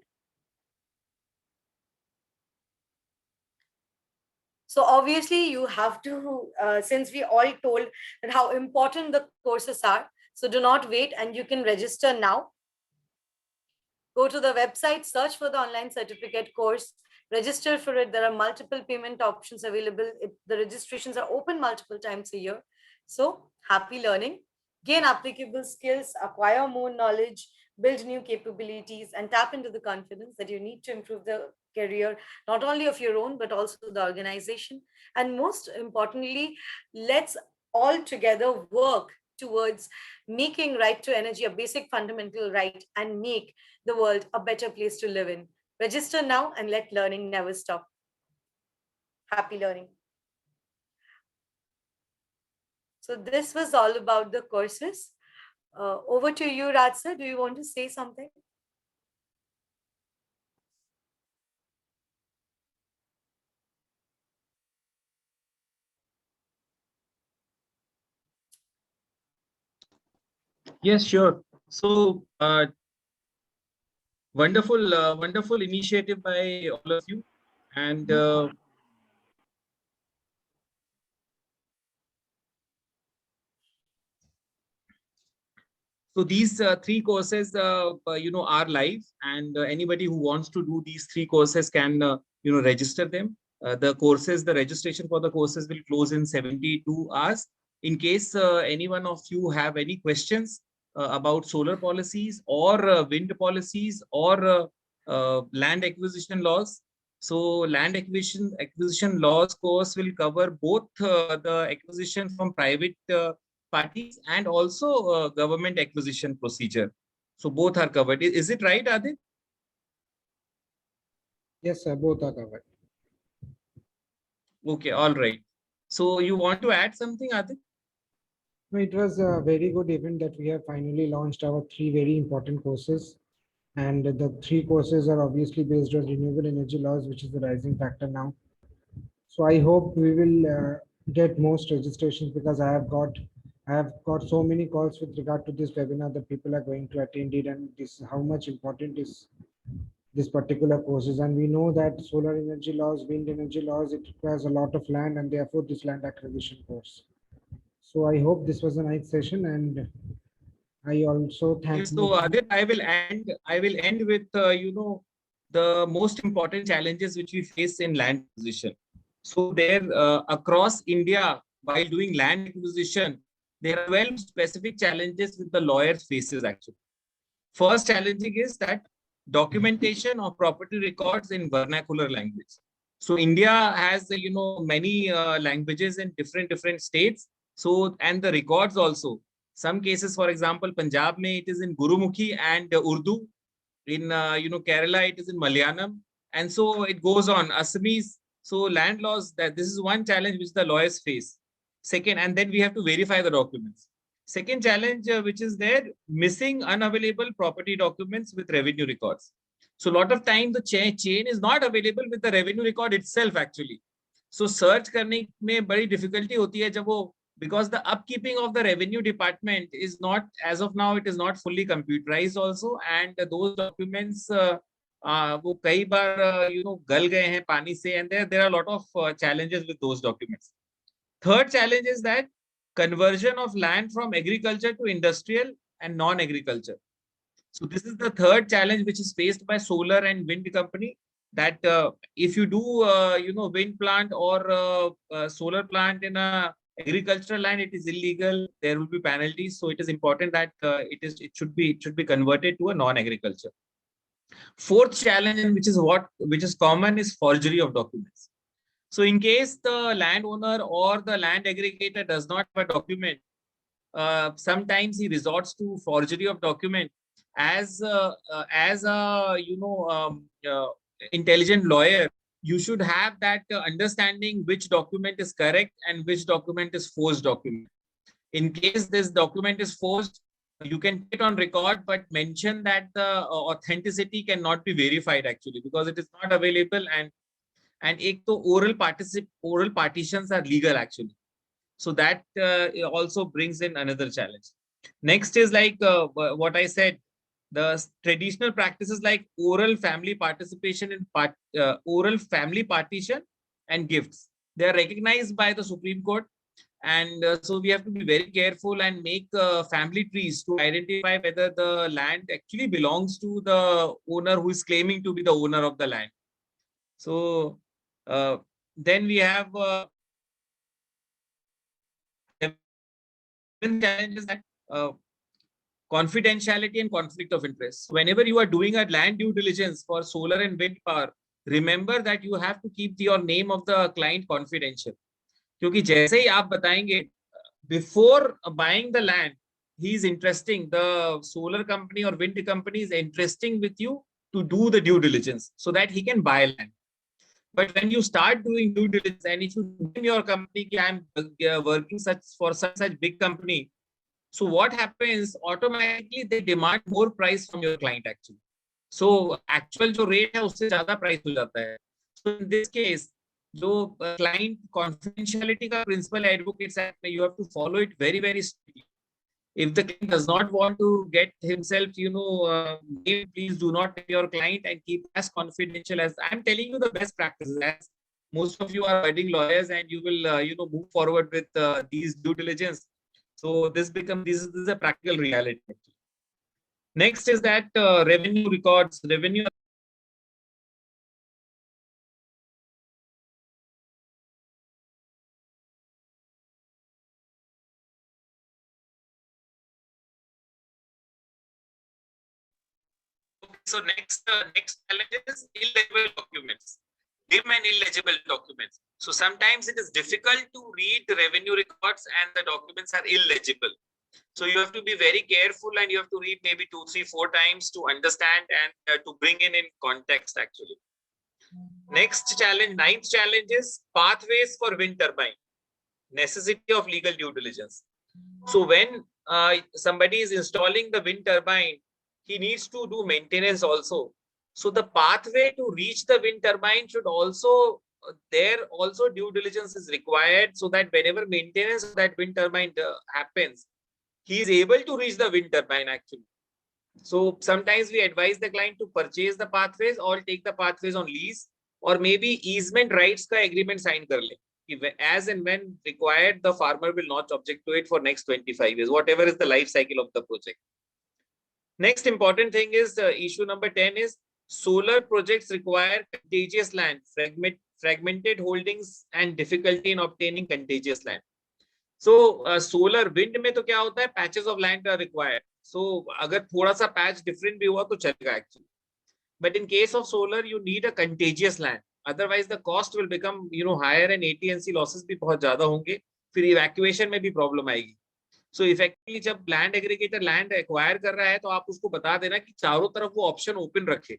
So obviously you have to, since we all told that how important the courses are, so do not wait and you can register now. Go to the website, search for the online certificate course, register for it. There are multiple payment options available. The registrations are open multiple times a year. So happy learning, gain applicable skills, acquire more knowledge, build new capabilities, and tap into the confidence that you need to improve the career, not only of your own, but also the organization. And most importantly, let's all together work towards making right to energy a basic fundamental right and make the world a better place to live in. Register now and let learning never stop. Happy learning. So this was all about the courses. Over to you, Raj sir. Do you want to say something? Yes, sure. So wonderful initiative by all of you. And so these three courses, are live, and anybody who wants to do these three courses can, register them. The registration for the courses will close in 72 hours. In case any one of you have any questions about solar policies or wind policies or land acquisition laws. So land acquisition laws course will cover both the acquisition from private parties and also government acquisition procedure. So both are covered. Is it right, Adit? Yes, sir, both are covered. Okay, all right. So you want to add something, Adit? No, it was a very good event that we have finally launched our three very important courses. And the three courses are obviously based on renewable energy laws, which is the rising factor now. So I hope we will get most registrations, because I have got so many calls with regard to this webinar that people are going to attend it, and this how much important is this particular courses. And we know that solar energy laws, wind energy laws, it requires a lot of land, and therefore this land acquisition course. So I hope this was a nice session, and I also thank So Adit, I will end with the most important challenges which we face in land acquisition. So there across India, while doing land acquisition, there are 12 specific challenges with the lawyers faces actually. First challenging is that documentation of property records in vernacular language. So India has many languages in different states. So and the records also. Some cases, for example, Punjab mein it is in Gurumukhi and Urdu. In Kerala it is in Malayalam, and so it goes on. Assamese. So land laws, that this is one challenge which the lawyers face. Second, and then we have to verify the documents. Second challenge which is there, missing unavailable property documents with revenue records. So a lot of time the chain is not available with the revenue record itself actually. So search करने में बड़ी difficulty होती है जब वो, because the upkeeping of the revenue department is not, as of now, it is not fully computerized also, and those documents वो कई बार गल गए हैं पानी से, and there are a lot of challenges with those documents. Third challenge is that conversion of land from agriculture to industrial and non-agriculture. So this is the third challenge which is faced by solar and wind company, that if you do wind plant or solar plant in a agricultural land, it is illegal, there will be penalties. So it is important that it should be converted to a non-agriculture. Fourth challenge, and which is common, is forgery of documents. So in case the landowner or the land aggregator does not have a document, sometimes he resorts to forgery of document. As a intelligent lawyer, you should have that understanding which document is correct and which document is forged document. In case this document is forged, you can put it on record, but mention that the authenticity cannot be verified actually, because it is not available, and ek to oral partitions are legal actually. So that also brings in another challenge. Next is like what I said, the traditional practices like oral family participation in oral family partition and gifts. They are recognized by the Supreme Court, and so we have to be very careful and make family trees to identify whether the land actually belongs to the owner who is claiming to be the owner of the land. So then we have challenges that confidentiality and conflict of interest. Whenever you are doing a land due diligence for solar and wind power, remember that you have to keep your name of the client confidential. क्योंकि जैसे ही आप बताएंगे, before buying the land, he is interesting, the solar company or wind company is interesting with you to do the due diligence so that he can buy land. But when you start doing due diligence, and if you name your company, I'm working for such big company, so what happens, automatically they demand more price from your client actually. So actual जो rate है उससे ज़्यादा price हो जाता है. So in this case, जो client confidentiality का principle advocates act, you have to follow it very, very strictly. If the client does not want to get himself, please do not tell your client and keep as confidential as. I'm telling you the best practices, as most of you are budding lawyers and you will, move forward with these due diligence. So this is a practical reality. Next is that revenue records, revenue. So next challenge is illegible documents, dim and illegible documents. So sometimes it is difficult to read the revenue records and the documents are illegible. So you have to be very careful and you have to read maybe 2, 3, 4 times to understand and to bring in context actually. Next challenge, ninth challenge is pathways for wind turbine, necessity of legal due diligence. So when somebody is installing the wind turbine, he needs to do maintenance also. So the pathway to reach the wind turbine should also there also due diligence is required so that whenever maintenance of that wind turbine happens, he is able to reach the wind turbine actually. So sometimes we advise the client to purchase the pathways or take the pathways on lease, or maybe easement rights ka agreement sign kar le. As and when required, the farmer will not object to it for next 25 years, whatever is the life cycle of the project. Next important thing is issue number 10 is solar projects require contiguous land, fragmented holdings and difficulty in obtaining contiguous land. So solar wind में तो क्या होता है, patches of land are required. So अगर थोड़ा सा patch different भी हुआ तो चलेगा actually. But in case of solar, you need a contiguous land. Otherwise, the cost will become higher and AT&C losses भी बहुत ज़्यादा होंगे. फिर evacuation में भी problem आएगी. So effectively जब land aggregator land acquire कर रहा है तो आप उसको बता देना कि चारों तरफ वो option open रखे.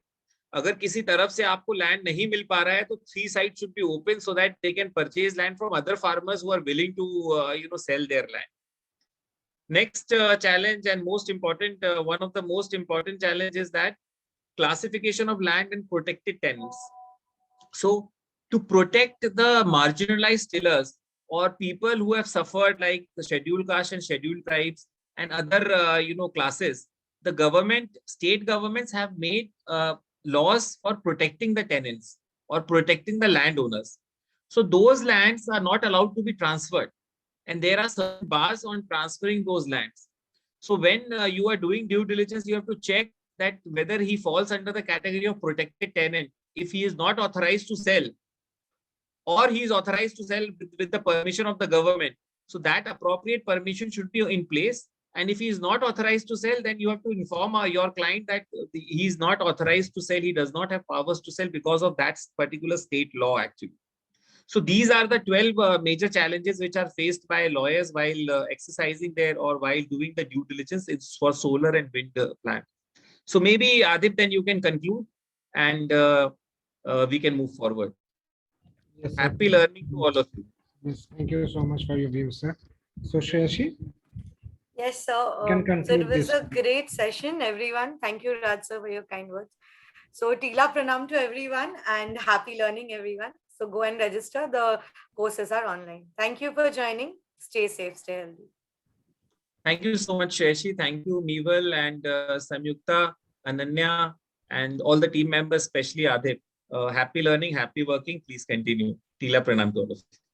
अगर किसी तरफ से आपको land नहीं मिल पा रहा है तो 3 sides should be open so that they can purchase land from other farmers who are willing to sell their land. Next challenge and most important, one of the most important challenge is that classification of land and protected tenants. So to protect the marginalized tillers or people who have suffered like the scheduled caste and scheduled tribes and other classes, the government, state governments have made laws for protecting the tenants or protecting the landowners. So those lands are not allowed to be transferred, and there are certain bars on transferring those lands. So when you are doing due diligence, you have to check that whether he falls under the category of protected tenant if he is not authorized to sell, or he is authorized to sell with the permission of the government. So that appropriate permission should be in place. And if he is not authorized to sell, then you have to inform your client that he is not authorized to sell. He does not have powers to sell because of that particular state law actually. So these are the 12 major challenges which are faced by lawyers while exercising their or while doing the due diligence. It's for solar and wind plant. So maybe Adip, then you can conclude and we can move forward. Yes, sir. Happy learning to all of you. Yes, thank you so much for your views, sir. So Shreyashi, Yes, sir. can So it conclude was this. a great session, everyone. Thank you, Raj sir, for your kind words. So Tila Pranam to everyone and happy learning, everyone. So go and register. The courses are online. Thank you for joining. Stay safe, stay healthy. Thank you so much, Sheshi. Thank you, Meval and Samyukta, Ananya, and all the team members, especially Adip. Happy learning, happy working. Please continue. Tila Pranam to all of you.